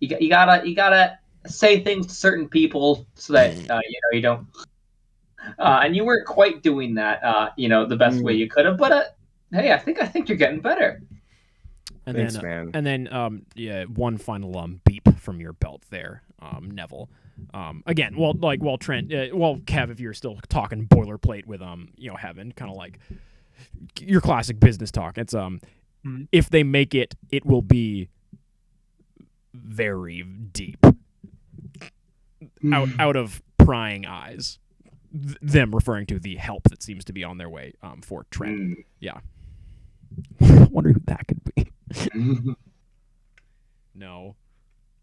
you gotta say things to certain people so that you don't. And you weren't quite doing that. The best way you could have. But hey, I think you're getting better. And Thanks, then, man. And then, one final beep from your belt there, Neville. Again, while Trent, Kev, if you're still talking boilerplate with Heaven, kind of like your classic business talk. It's if they make it, it will be very deep, out of prying eyes. Them referring to the help that seems to be on their way for Trent. Yeah. Wonder who that could be. No.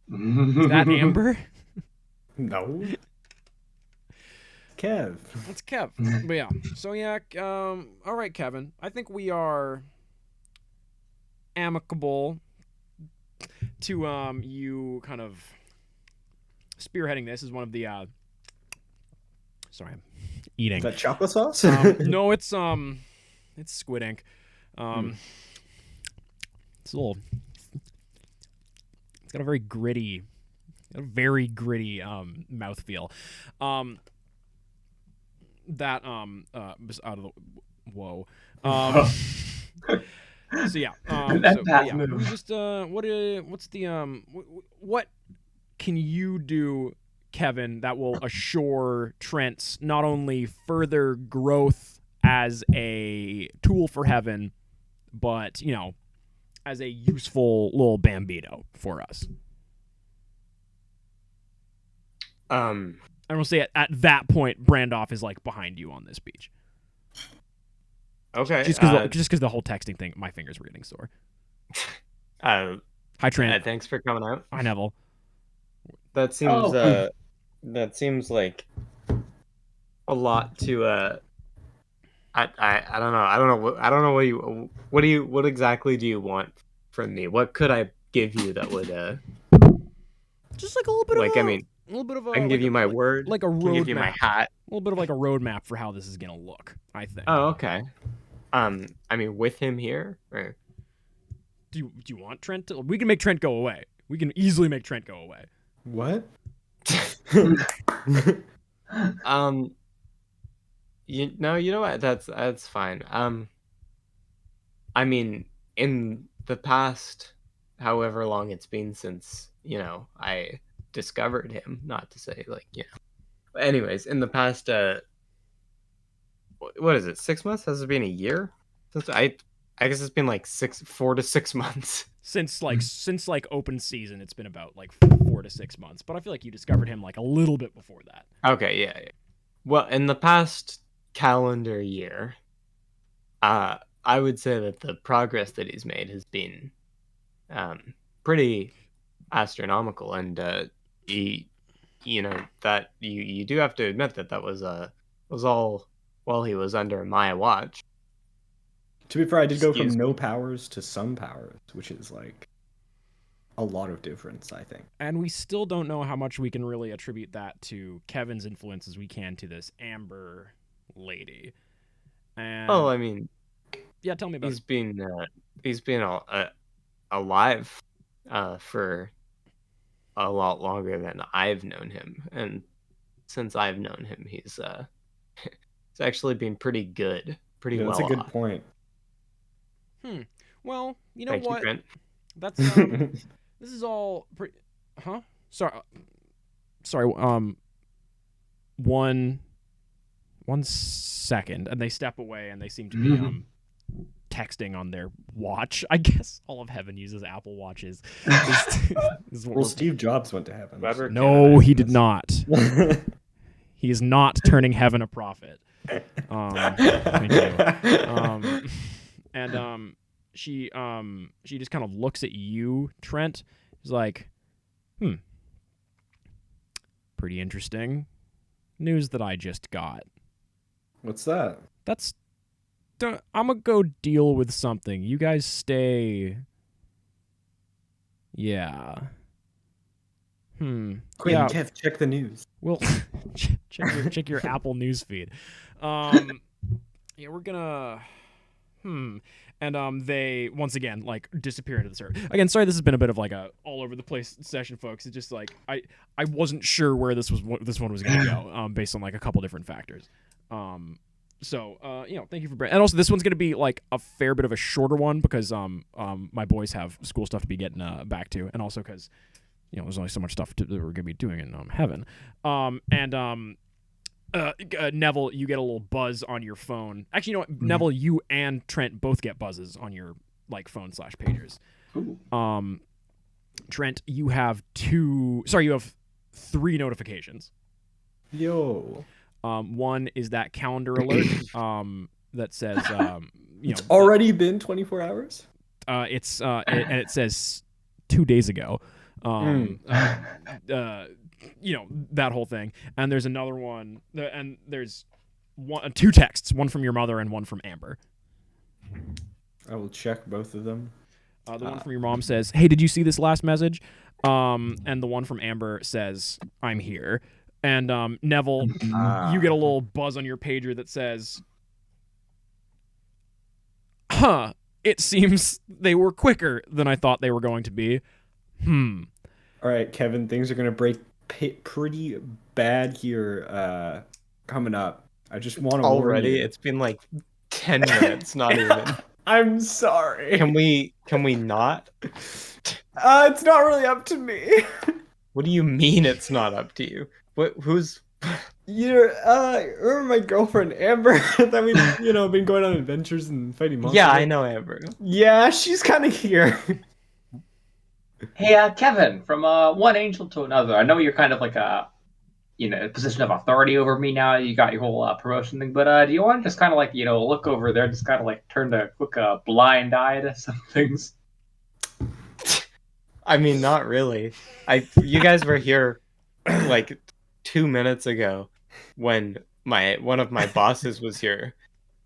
Is that Amber? No. Kev. That's Kev. But yeah. So yeah, all right, Kevin. I think we are amicable to you kind of spearheading this as one of the sorry, I'm eating. Is that chocolate sauce? No, it's squid ink. It's a little. It's got a very gritty mouthfeel. That was out of the whoa. So yeah. We just what's the what can you do, Kevin, that will assure Trent's not only further growth as a tool for Heaven, but as a useful little Bambino for us? And we'll say at that point, Brandoff is like behind you on this beach. Okay. Just because the whole texting thing, my fingers were getting sore. Hi, Trent. Thanks for coming out. Hi, Neville. That seems like a lot to I don't know. What exactly do you want from me? What could I give you that would just like a little bit like of I mean a little bit of a, I can give you my word, like a I can give you roadmap. my hat. A little bit of like a roadmap for how this is gonna look, I think. Oh, okay. I mean, with him here, or do you want Trent to? We can make Trent go away. We can easily make Trent go away. What? you know what? That's fine. I mean, in the past, however long it's been since I discovered him. Not to say anyways, in the past, what is it? 6 months? Has it been a year? Since I guess it's been like 4 to 6 months. Since open season, it's been about like 4 to 6 months. But I feel like you discovered him like a little bit before that. Okay, yeah. Well, in the past calendar year, I would say that the progress that he's made has been pretty astronomical, and that you do have to admit that was all while he was under my watch. To be fair, I did go from no powers to some powers, which is like a lot of difference, I think. And we still don't know how much we can really attribute that to Kevin's influence as we can to this Amber lady. And I mean, yeah, tell me about he's been alive for a lot longer than I've known him, and since I've known him, he's actually been pretty good, pretty well. That's a good point. Well, you know Thank what? You, Trent. That's this is all pretty. Huh? Sorry. One second, and they step away, and they seem to be texting on their watch. I guess all of heaven uses Apple Watches. Is what Well, we're- Steve Jobs went to heaven. Weber no, he did canonized not. He is not turning heaven a profit. Thank you. And she just kind of looks at you, Trent. She's like, pretty interesting news that I just got. What's that? I'm gonna go deal with something. You guys stay. Yeah. Quick, Yeah. Kev, check the news. Well, check your Apple News feed. Yeah, we're gonna. And they once again like disappear into the server. Again, sorry, this has been a bit of like a all over the place session, folks. It's just like I wasn't sure where this one was gonna go, based on like a couple different factors. So thank you for and also this one's gonna be like a fair bit of a shorter one because my boys have school stuff to be getting back to, and also because there's only so much stuff that we're gonna be doing in heaven. Neville, you get a little buzz on your phone. Actually, you know what? Neville, you and Trent both get buzzes on your like phone /pagers. Ooh. Trent, you have 3 notifications. Yo. One is that calendar alert that says It's already been 24 hours? and it says 2 days ago. That whole thing. And there's another one, and there's 2 texts, one from your mother and one from Amber. I will check both of them. The one from your mom says, "Hey, did you see this last message?" And the one from Amber says, "I'm here." And Neville, you get a little buzz on your pager that says, "Huh, it seems they were quicker than I thought they were going to be." All right, Kevin, things are going to break pretty bad here coming up. I just want to Already, warn you. it's been like 10 minutes, not even. I'm sorry. Can we not? It's not really up to me. What do you mean it's not up to you? Who's Remember my girlfriend Amber that we've been going on adventures and fighting monsters? Yeah, I know Amber. Yeah, she's kind of here. Hey, Kevin, from one angel to another. I know you're kind of like a position of authority over me now. You got your whole promotion thing, but do you want to just kind of like look over there, just kind of like turn a quick blind eye to some things? I mean, not really. You guys were here like 2 minutes ago when one of my bosses was here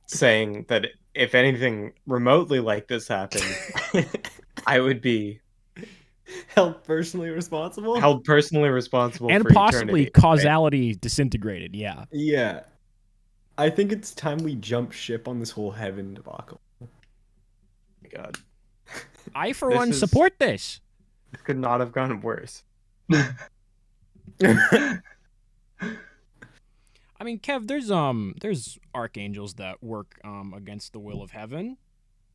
saying that if anything remotely like this happened, I would be Held personally responsible? held personally responsible And for possibly eternity. causality disintegrated, yeah. Yeah. I think it's time we jump ship on this whole heaven debacle. Oh my God, I, for This one, is- support this. this could not have gone worse. I mean, Kev, there's archangels that work against the will of heaven.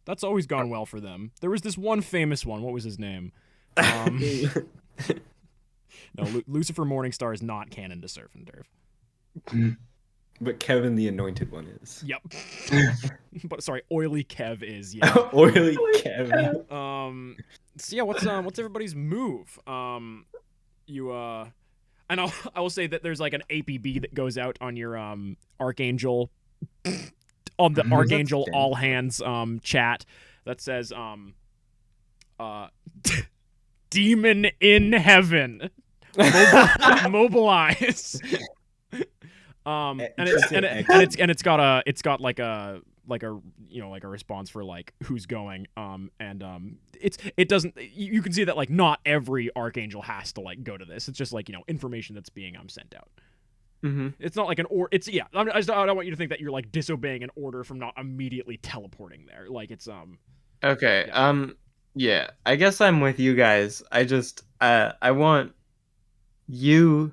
That's always gone well for them. There was this one famous one. What was his name? No, Lucifer Morningstar is not canon to Surf and Turf. But Kevin the Anointed One is. Yep. But sorry, Oily Kev is, yeah. Oily Kevin. So yeah, what's everybody's move? And I will say that there's like an APB that goes out on your Archangel on the Archangel That's all hands chat that says Demon in Heaven. Mobilize. It's got like a response for like who's going it doesn't you can see that like not every archangel has to like go to this. It's just like information that's being sent out. Mm-hmm. It's not like an or it's I don't want you to think that you're like disobeying an order from not immediately teleporting there. Like it's Okay. Yeah. I guess I'm with you guys. I just I want you.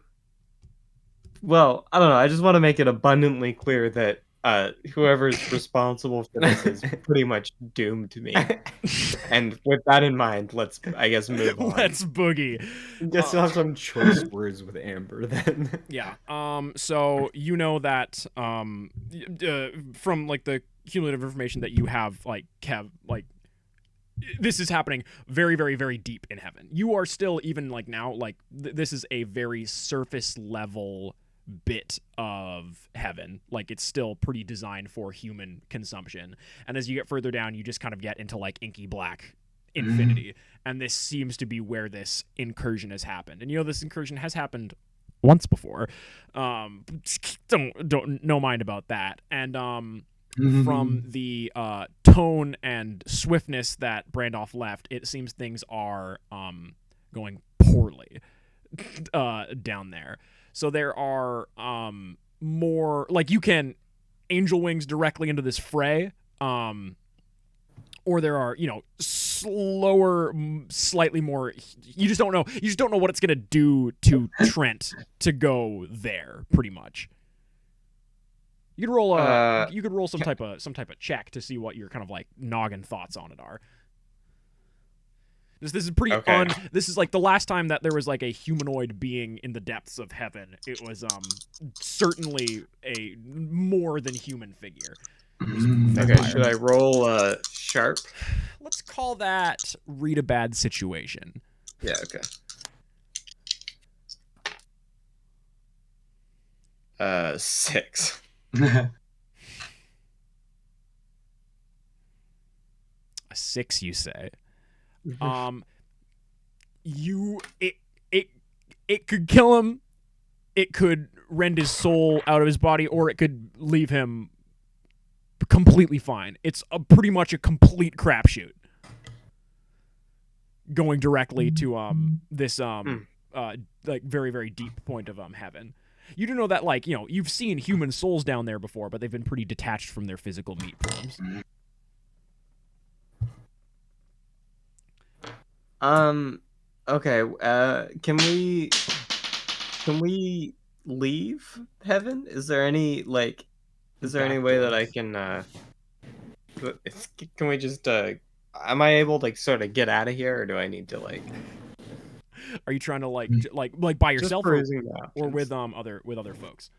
Well, I don't know. I just want to make it abundantly clear that whoever's responsible for this is pretty much doomed to me. And with that in mind, let's, I guess, move on. let's boogie. Guess you'll have some choice words with Amber then. Yeah. So that from like the cumulative information that you have, like, Kev, like, this is happening very, very, very deep in heaven. You are still, even like now, like this is a very surface level bit of heaven. Like it's still pretty designed for human consumption. And as you get further down, you just kind of get into like inky black infinity. And this seems to be where this incursion has happened. And this incursion has happened once before. Don't no mind about that. And from the tone and swiftness that Brandoff left, it seems things are going poorly down there. So there are more, like you can angel wings directly into this fray, or there are slower, slightly more. You just don't know. You just don't know what it's gonna do to Trent to go there. Pretty much. You could roll you could roll some type of check to see what your kind of like noggin thoughts on it are. This is pretty this is like the last time that there was like a humanoid being in the depths of heaven. It was certainly a more than human figure. Okay, should I roll sharp? Let's call that read a bad situation. Yeah, okay. 6. A 6, you say? It could kill him. It could rend his soul out of his body, or it could leave him completely fine. It's pretty much a complete crapshoot. Going directly to this like very, very deep point of heaven. You do know that, like, you've seen human souls down there before, but they've been pretty detached from their physical meat forms. Okay, can we leave heaven? Is there any way that I can can we just am I able to sort of get out of here, or do I need to like Are you trying to like by yourself or with other folks?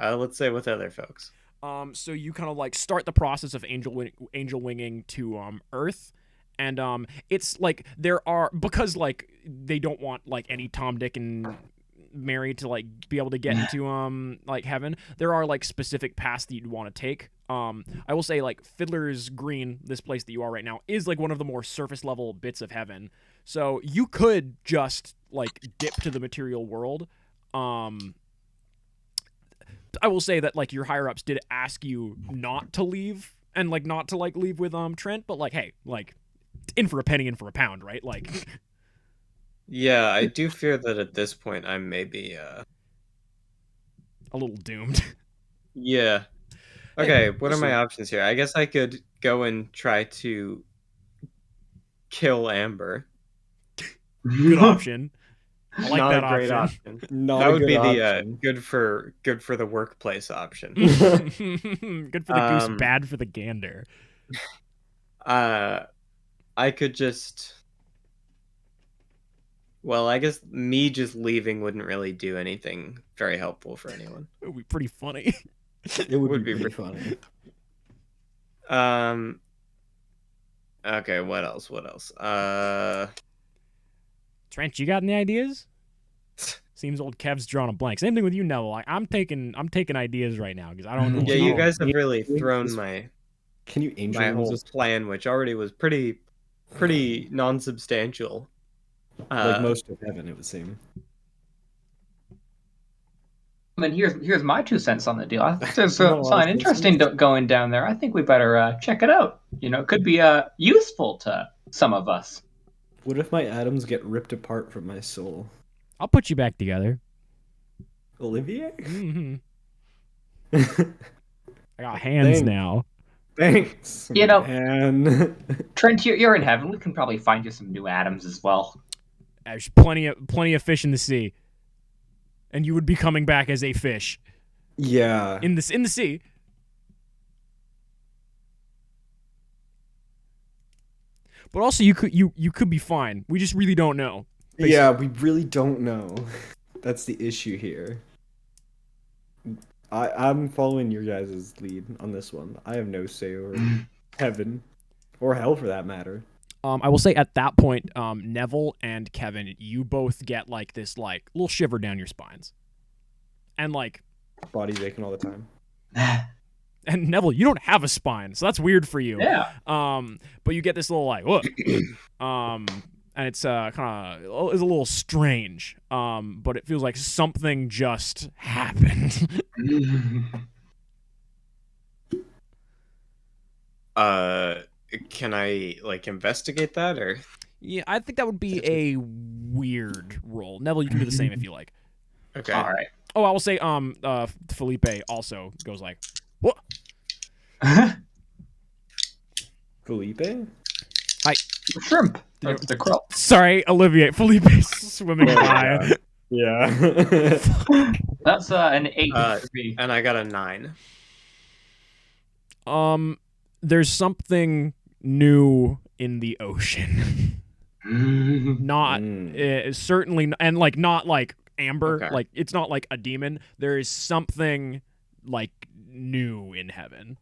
Let's say with other folks. So you kind of like start the process of angel winging to Earth, and it's like there are, because like they don't want like any Tom, Dick, and Mary to like be able to get into like heaven. There are like specific paths that you'd want to take. I will say like Fiddler's Green, this place that you are right now, is like one of the more surface level bits of heaven. So you could just like dip to the material world. I will say that like your higher ups did ask you not to leave and like not to like leave with Trent, but like, hey, like in for a penny, in for a pound, right? Like yeah, I do fear that at this point I'm maybe a little doomed. Yeah. Okay, what are my options here? I guess I could go and try to kill Amber. Good option. I like Not that a great option. That would be the good for the workplace option. Good for the goose, bad for the gander. I could just. Well, I guess me just leaving wouldn't really do anything very helpful for anyone. It would be pretty funny. It would be pretty funny. Okay, what else? Trent, you got any ideas? Seems old Kev's drawn a blank. Same thing with you, Neville. Like, I'm taking ideas right now because I don't know. Yeah, you guys have really thrown my whole plan, which already was pretty non-substantial. Like most of heaven, it would seem. I mean, here's my 2 cents on the deal. I think there's something interesting going down there. I think we better check it out. It could be useful to some of us. What if my atoms get ripped apart from my soul? I'll put you back together. Olivier? Mm-hmm. I got hands now. Thanks. Man. Trent, you're in heaven. We can probably find you some new atoms as well. There's plenty of fish in the sea, and you would be coming back as a fish. Yeah. In the sea. But also, you could be fine. We just really don't know. Basically. Yeah, we really don't know. That's the issue here. I'm following your guys' lead on this one. I have no say over heaven or hell for that matter. I will say at that point, Neville and Kevin, you both get like this like little shiver down your spines, and like Body's aching all the time. and Neville, you don't have a spine, so that's weird for you. Yeah. But you get this little like, what? And it's kind of is a little strange. But it feels like something just happened. Can I like investigate that or? Yeah, I think that would be a weird roll. Neville, you can do the same if you like. Okay. All right. Oh, I will say, Felipe also goes like, what? Felipe? Shrimp. The krill. Sorry, Olivier. Felipe's swimming by. Yeah. That's an 8 for me. And I got a 9. There's something new in the ocean. Not certainly, and like not like amber. Okay. Like it's not like a demon. There is something like new in heaven.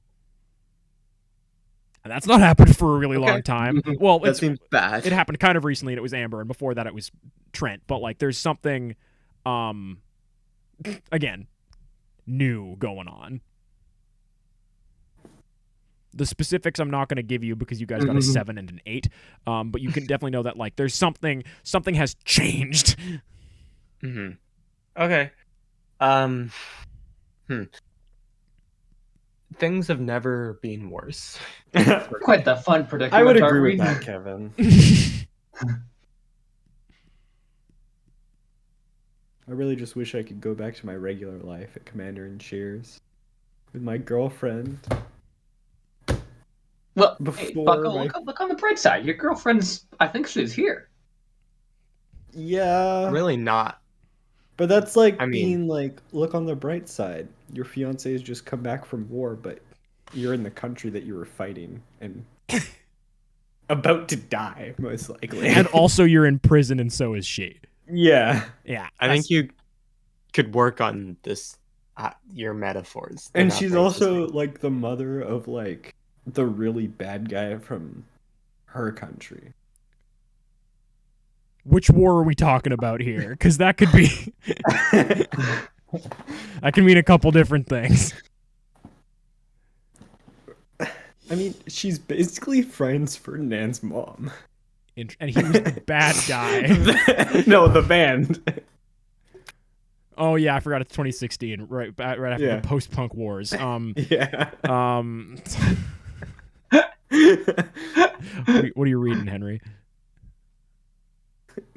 And that's not happened for a really long time. Well, That seems bad. it happened kind of recently, and it was Amber, and before that it was Trent. But like, there's something, again, new going on. The specifics I'm not going to give you because you guys got a 7 and an 8. But you can definitely know that like there's something has changed. Mm-hmm. Okay. Things have never been worse. Quite the fun predicament. I would aren't agree we? with that, Kevin. I really just wish I could go back to my regular life at Commander and Cheers with my girlfriend. Well, Before hey, Bucko, my- look on the bright side. Your girlfriend's, I think she's here. Yeah. Really not. But that's like I mean- being like, look on the bright side. Your fiance has just come back from war, but you're in the country that you were fighting and about to die, most likely. And also, you're in prison, and so is she. Yeah. Yeah, I think you could work on this. Your metaphors. They're And not she's very also distinct. like the mother of like the really bad guy from her country. Which war are we talking about here? Because that could be that can mean a couple different things. I mean, she's basically Franz Ferdinand's mom. And he was the bad guy. No, the band. Oh yeah, I forgot it's 2016, right after Yeah. the post-punk wars. Yeah. What are you reading, Henry?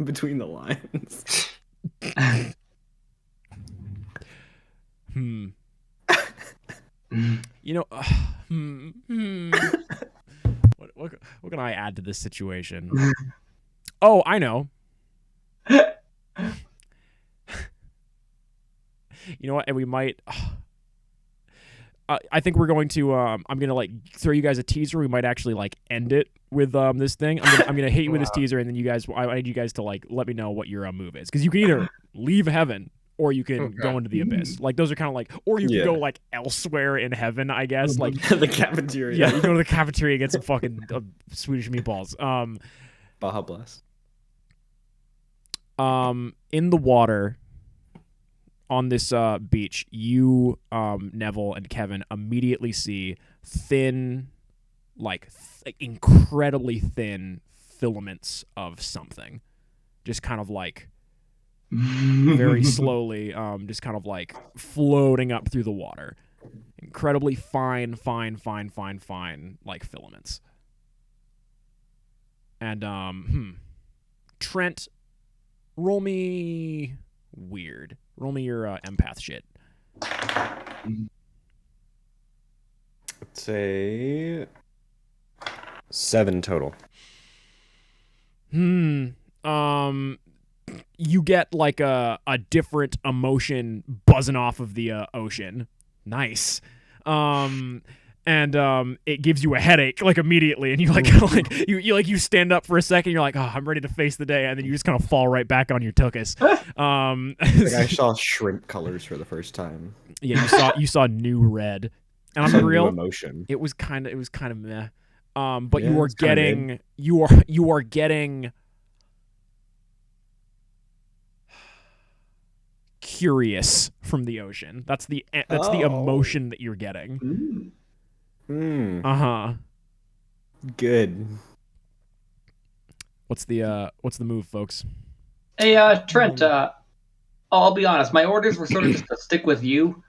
Between the lines. You know, what can I add to this situation? Oh, I know. You know what? And we might. I think we're going to. I'm gonna like throw you guys a teaser. We might actually like end it with this thing. I'm gonna hit you with this teaser, and then you guys. I need you guys to like let me know what your move is, because you can either leave heaven or you can go into the abyss. Like those are kind of like, or you can go like elsewhere in heaven. I guess like The cafeteria. yeah, you go to the cafeteria and get some fucking Swedish meatballs. Baja Blast. In the water on this beach, you, Neville and Kevin immediately see thin, like incredibly thin filaments of something, just kind of like very slowly, just kind of like floating up through the water. Incredibly fine, like filaments. And Trent, roll me weird. Roll me your empath shit. It's a 7 total. You get like a different emotion buzzing off of the ocean. Nice. and it gives you a headache like immediately, and you like you stand up for a second, you're like, oh, I'm ready to face the day, and then you just kind of fall right back on your tuchus. Like I saw shrimp colors for the first time. Yeah, you saw new red, and I I'm saw gonna be new real. emotion. It was kind of meh. But Yeah, you are it's kinda getting you are getting curious from the ocean. That's the emotion that you're getting. Ooh. Uh-huh. Good. What's the move, folks? Hey, Trent. I'll be honest. My orders were sort of just to stick with you.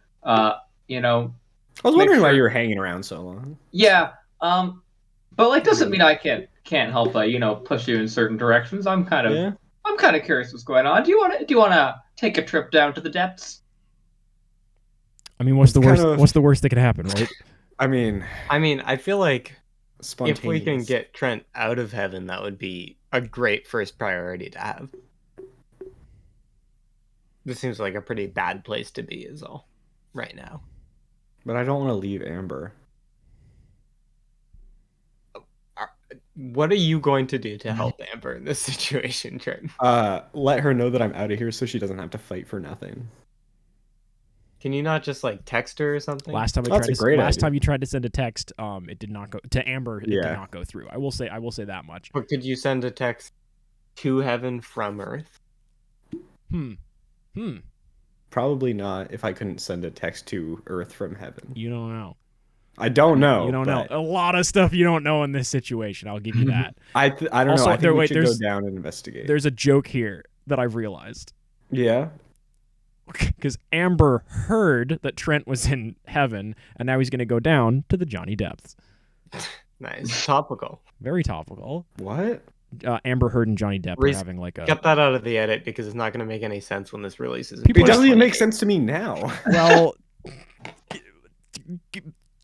You know. I was Make wondering why sure- you were hanging around so long. Yeah. But like, doesn't mean I can't help push you in certain directions. I'm kind of curious what's going on. Do you want to take a trip down to the depths? I mean, what's the It's worst? kind of- What's the worst that could happen, right? I mean, I feel like spontaneous. if we can get Trent out of heaven, that would be a great first priority to have. This seems like a pretty bad place to be, is all, right now. But I don't want to leave Amber. What are you going to do to help Amber in this situation, Trent? Let her know that I'm out of here so she doesn't have to fight for nothing. Can you not just like text her or something? Last time That's a great idea. time you tried to send a text, it did not go to Amber. It did Yeah. not go through. I will say that much. But could you send a text to heaven from Earth? Probably not if I couldn't send a text to Earth from heaven. You don't know. I don't know. You don't know. but A lot of stuff you don't know in this situation. I'll give you that. I don't Also, know. I think we should go there's- down and investigate. There's a joke here that I've realized. Yeah. Because Amber heard that Trent was in heaven, and now he's going to go down to the Johnny depths. Nice. Topical. Very topical. What? Amber Heard and Johnny Depp are Reese, having like a... Get that out of the edit because it's not going to make any sense when this releases. People It are doesn't even 20. make sense to me now. Well,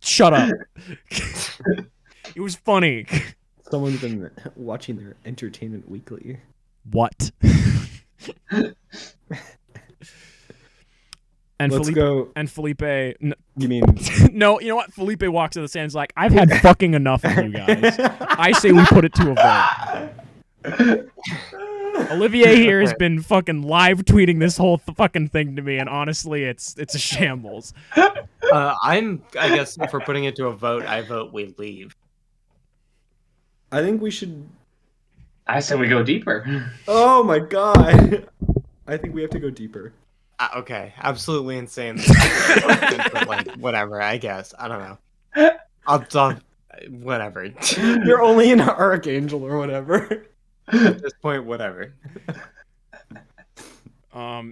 shut up. It was funny. Someone's been watching their Entertainment Weekly. What? And Let's Felipe, go. and Felipe, You mean? no, you know what? Felipe walks to the stand and is like, I've had fucking enough of you guys. I say we put it to a vote. Olivier here has been fucking live tweeting this whole fucking thing to me, and honestly, it's a shambles. I guess if we're putting it to a vote, I vote we leave. I think we should. I say we go deeper. Oh my god! I think we have to go deeper. Okay, absolutely insane. But, like, whatever, I guess. I don't know. I'll whatever. You're only an archangel or whatever. At this point, whatever.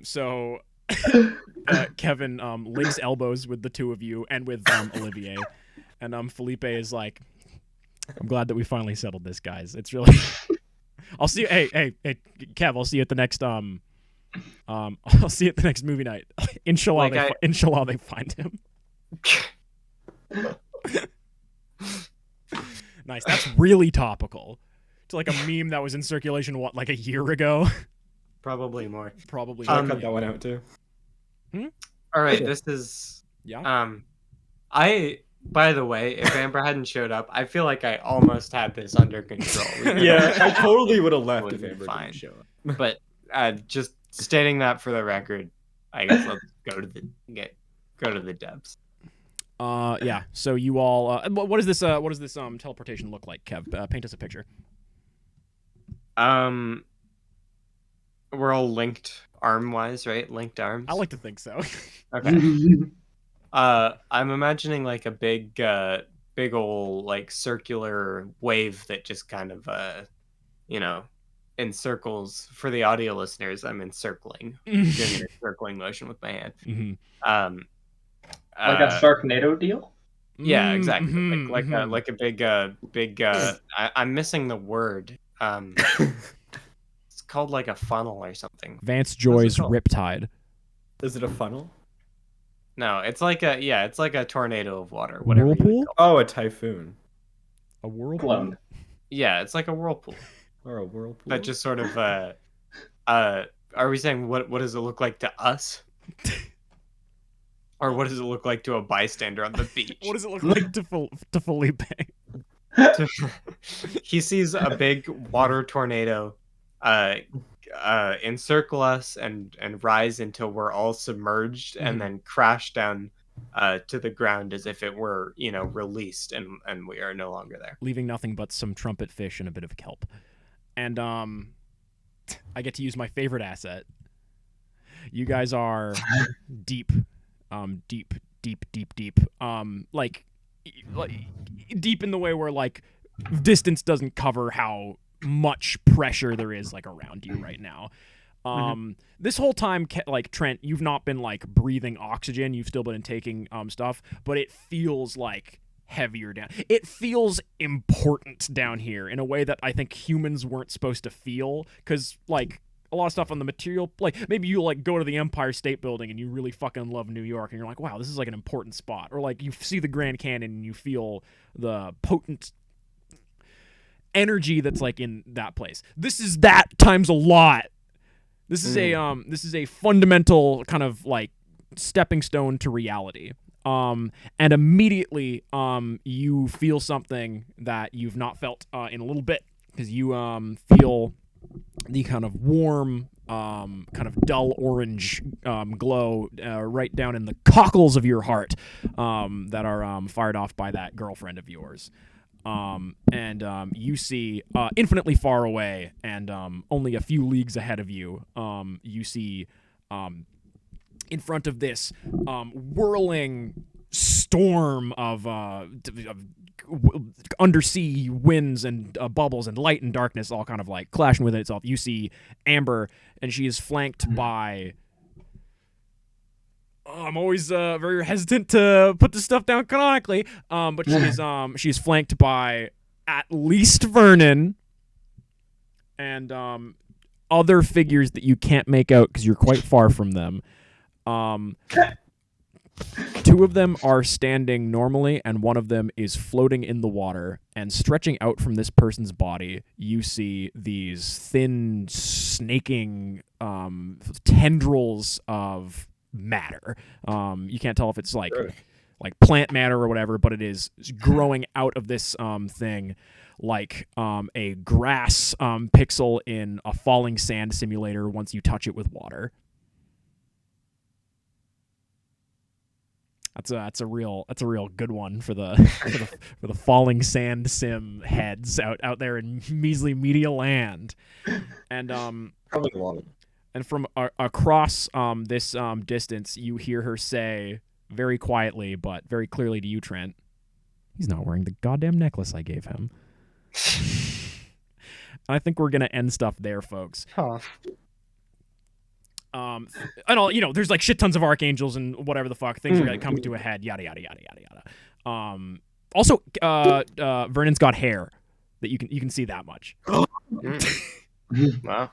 So Kevin links elbows with the two of you and with Olivier, and Felipe is like, I'm glad that we finally settled this, guys. It's really I'll see you hey Kev, I'll see you at the next I'll see you at the next movie night. Inshallah, Like inshallah they find him. Nice. That's really topical. It's like a meme that was in circulation like a year ago. Probably more. Probably. I'll cut that one out too. All right, this is Yeah. by the way, if Amber hadn't showed up, I feel like I almost had this under control. Yeah, I totally would have left if Would've Amber been fine. didn't show up. But just stating that for the record, I guess let's go to the depths. Yeah. So you all what does this teleportation look like, Kev? Paint us a picture. We're all linked arm-wise, right? Linked arms. I like to think so. Okay. I'm imagining like a big ol' like circular wave that just kind of encircles. For the audio listeners, I'm encircling, doing an encircling motion with my hand. Mm-hmm. Like a Sharknado deal? Yeah, exactly. Mm-hmm, Like a big. I'm missing the word. It's called like a funnel or something. Vance Joy's called? Riptide. Is it a funnel? No, it's like a tornado of water. Whatever. you would Whirlpool? call Oh, a typhoon A whirlpool? Clone. it. Yeah, it's like a whirlpool. or a whirlpool. That just sort of are we saying what does it look like to us? Or what does it look like to a bystander on the beach? What does it look like to Felipe? He sees a big water tornado encircle us and rise until we're all submerged and then crash down to the ground as if it were, released and we are no longer there. Leaving nothing but some trumpet fish and a bit of kelp. And I get to use my favorite asset. You guys are deep, deep, like deep in the way where like distance doesn't cover how much pressure there is like around you right now. This whole time, like Trent, you've not been like breathing oxygen. You've still been taking stuff, but it feels like heavier down. It feels important down here in a way that I think humans weren't supposed to feel, because like a lot of stuff on the material, like maybe you like go to the Empire State Building and you really fucking love New York and you're like, wow, this is like an important spot, or like you see the Grand Canyon and you feel the potent energy that's like in that place. This is that times a lot. This is a fundamental kind of like stepping stone to reality. And immediately you feel something that you've not felt in a little bit, because you feel the kind of warm, kind of dull orange glow right down in the cockles of your heart that are fired off by that girlfriend of yours. And you see infinitely far away and only a few leagues ahead of you, you see in front of this whirling storm of undersea winds and bubbles and light and darkness all kind of like clashing with itself. You see Amber, and she is flanked by... I'm always very hesitant to put this stuff down canonically, but she's flanked by at least Vernon and other figures that you can't make out because you're quite far from them. Two of them are standing normally, and one of them is floating in the water. And stretching out from this person's body, you see these thin, snaking tendrils of matter. You can't tell if it's like plant matter or whatever, but it is growing out of this thing like a grass pixel in a falling sand simulator once you touch it with water. That's a real good one for the for the falling sand sim heads out there in measly media land. And Probably a lot of them. And from across this distance, you hear her say very quietly but very clearly to you, Trent, "He's not wearing the goddamn necklace I gave him." I think we're gonna end stuff there, folks. Huh. And all, there's like shit tons of archangels and whatever the fuck things are like coming to a head. Yada yada yada yada yada. Also, Vernon's got hair that you can see that much. Wow.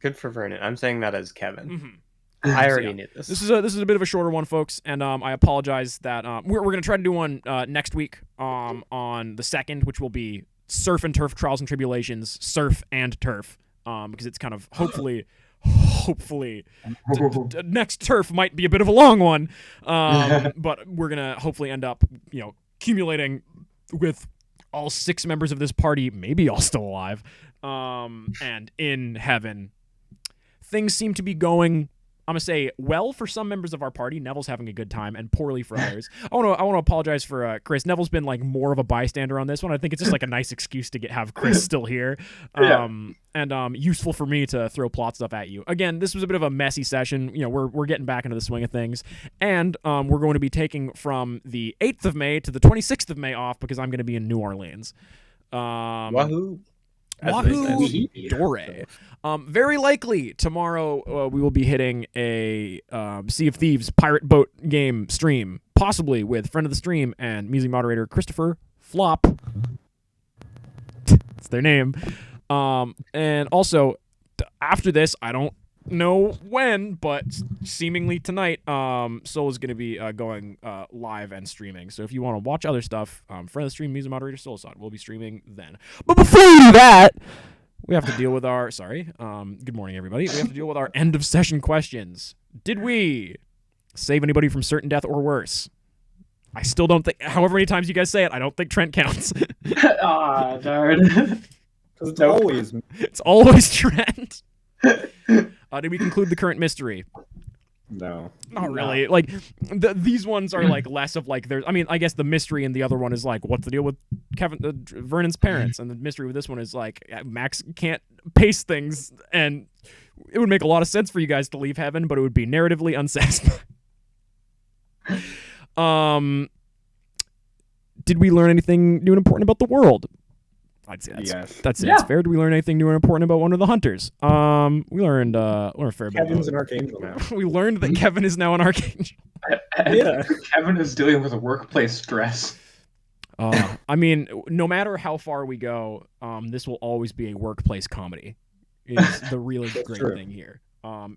Good for Vernon. I'm saying that as Kevin. I already knew this. This is a bit of a shorter one, folks, and I apologize that we're going to try to do one next week on the 2nd, which will be Surf and Turf Trials and Tribulations, Surf and Turf, because it's kind of hopefully next turf might be a bit of a long one, but we're going to hopefully end up accumulating with all 6 members of this party, maybe all still alive, and in heaven. Things seem to be going, I'm going to say, well for some members of our party. Neville's having a good time, and poorly for others. I want to apologize for Chris. Neville's been like more of a bystander on this one. I think it's just like a nice excuse to have Chris still here, and useful for me to throw plot stuff at you. Again, this was a bit of a messy session. We're getting back into the swing of things, and we're going to be taking from the 8th of May to the 26th of May off because I'm going to be in New Orleans. Wahoo! Wahoo! Dore. Very likely tomorrow we will be hitting a Sea of Thieves pirate boat game stream, possibly with friend of the stream and music moderator Christopher Flop. That's their name. And also after this, I don't know when, but seemingly tonight, Soul is going to be going live and streaming. So if you want to watch other stuff, friend of the stream, music moderator Soulsod will be streaming then. But before we do that, we have to deal with our good morning, everybody. We have to deal with our end of session questions. Did we Save anybody from certain death or worse. I still don't think, however many times you guys say it, I don't think Trent counts. Ah, darn. Because it's Nope. always It's always Trent. Did we conclude the current mystery? no. Not really. Like, these ones are like less of like there's. I mean, I guess the mystery in the other one is like, what's the deal with Vernon's parents, and the mystery with this one is like Max can't pace things, and it would make a lot of sense for you guys to leave heaven, but it would be narratively unsatisfying. Did we learn anything new and important about the world? I'd say Yes. that's it. Yeah. It's fair. Did we learn anything new and important about one of the hunters? We learned a fair bit. Kevin's an archangel now. We learned that Kevin is now an archangel. Yeah. Kevin is dealing with workplace stress. I mean, no matter how far we go, this will always be a workplace comedy. Is the really great true. thing here.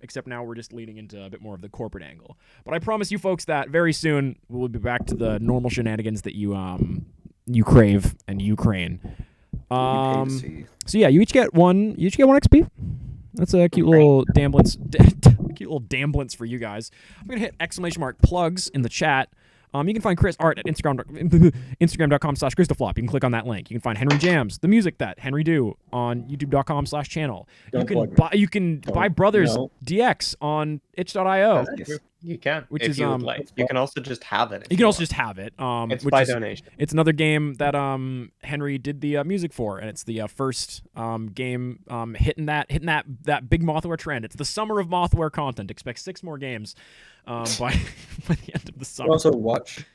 Except now we're just leaning into a bit more of the corporate angle. But I promise you folks that very soon we'll be back to the normal shenanigans that you crave and Ukraine. So yeah, you each get one XP. That's a cute little damblance, for you guys. I'm gonna hit ! plugs in the chat. You can find Chris art at Instagram.com/Christoflop. You can click on that link. You can find Henry Jams, the music that Henry do on YouTube.com/channel. You can buy Brothers No. DX on itch.io. You can, Which if is, you would like. You can also just have it. if You can also want. just have it. It's which by is- donation. It's another game that Henry did the music for, and it's the first game hitting that big Mothware trend. It's the summer of Mothware content. Expect 6 more games by the end of the summer. Also, watch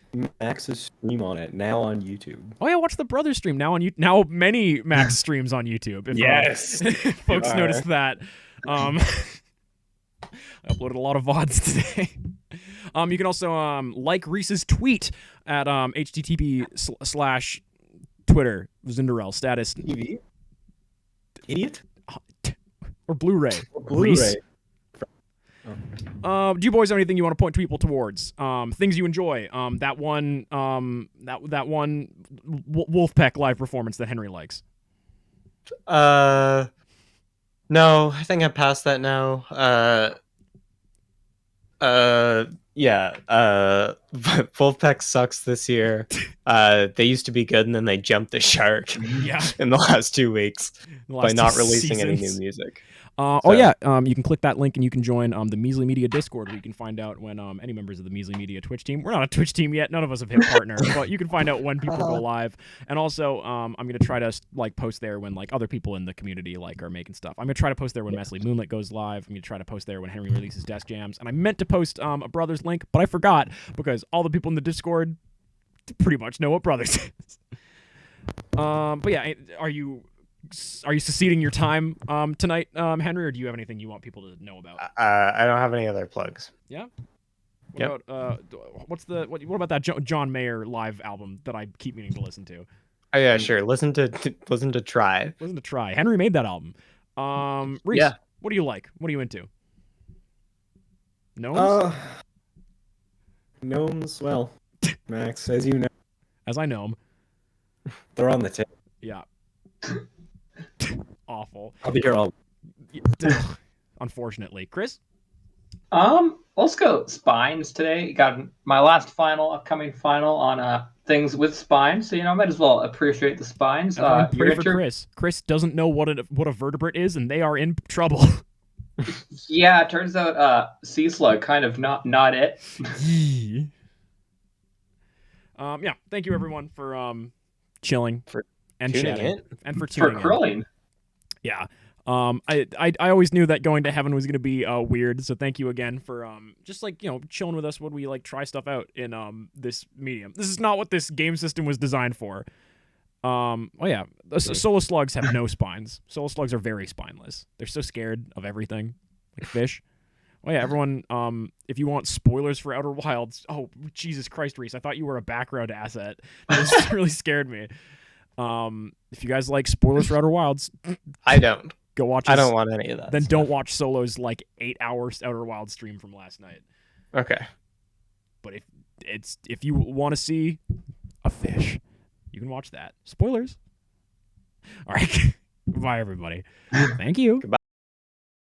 Max's stream on it now on YouTube. Oh yeah, watch the Brothers stream now on YouTube. Now many Max streams on YouTube. If, if folks Are. noticed that. I uploaded a lot of VODs today. You can also like Reese's tweet at http/Twitter Zinderell status TV? Idiot? or Blu-ray. Blu-ray. Reese. Do you boys have anything you want to point people towards? Things you enjoy. That one Wolfpack live performance that Henry likes. No, I think I passed that now. Yeah. Wolfpack sucks this year. They used to be good, and then they jumped the shark Yeah. in the last 2 weeks The by last not 2 releasing any seasons. new music. Oh So- yeah, you can click that link and you can join the Measly Media Discord, where you can find out when any members of the Measly Media Twitch team. We're not a Twitch team yet. None of us have hit partner, but you can find out when people go live. And also, I'm gonna try to like post there when like other people in the community like are making stuff. I'm gonna try to post there when Mesley Moonlit goes live. I'm gonna try to post there when Henry releases Desk Jams. And I meant to post a Brothers link, but I forgot because all the people in the Discord pretty much know what Brothers is. But yeah, are you succeeding your time tonight, Henry, or do you have anything you want people to know about? I don't have any other plugs. What Yep. about what about that John Mayer live album that I keep meaning to listen to? Oh yeah, sure. Listen to Try. Listen to Try. Henry made that album. Reese, Yeah. what do you like? What are you into? Gnomes? Gnomes, well, Max, as you know, As I know him. they're on the tip. Yeah. Awful. I'll be here all. Unfortunately. Chris? Let's go spines today. Got my last upcoming final on things with spines, so I might as well appreciate the spines. Everyone You're pray for Chris. Chris doesn't know what a vertebrate is, and they are in trouble. Yeah, it turns out sea slug kind of not it. Yeah, thank you everyone for chilling and tuning chatting in. and for For tuning in. curling. Yeah. I always knew that going to heaven was going to be weird, so thank you again for just like, chilling with us when we like try stuff out in this medium. This is not what this game system was designed for. Oh yeah, Solo Slugs have no spines. Solo Slugs are very spineless. They're so scared of everything, like fish. Oh yeah, everyone. If you want spoilers for Outer Wilds, oh Jesus Christ, Reese, I thought you were a background asset. This really scared me. If you guys like spoilers for Outer Wilds, I don't. go watch. I don't want any of that. Then stuff. don't watch Solo's like 8-hour Outer Wilds stream from last night. Okay. But if you want to see a fish, you can watch that. Spoilers. All right. Bye, everybody. Thank you. Goodbye.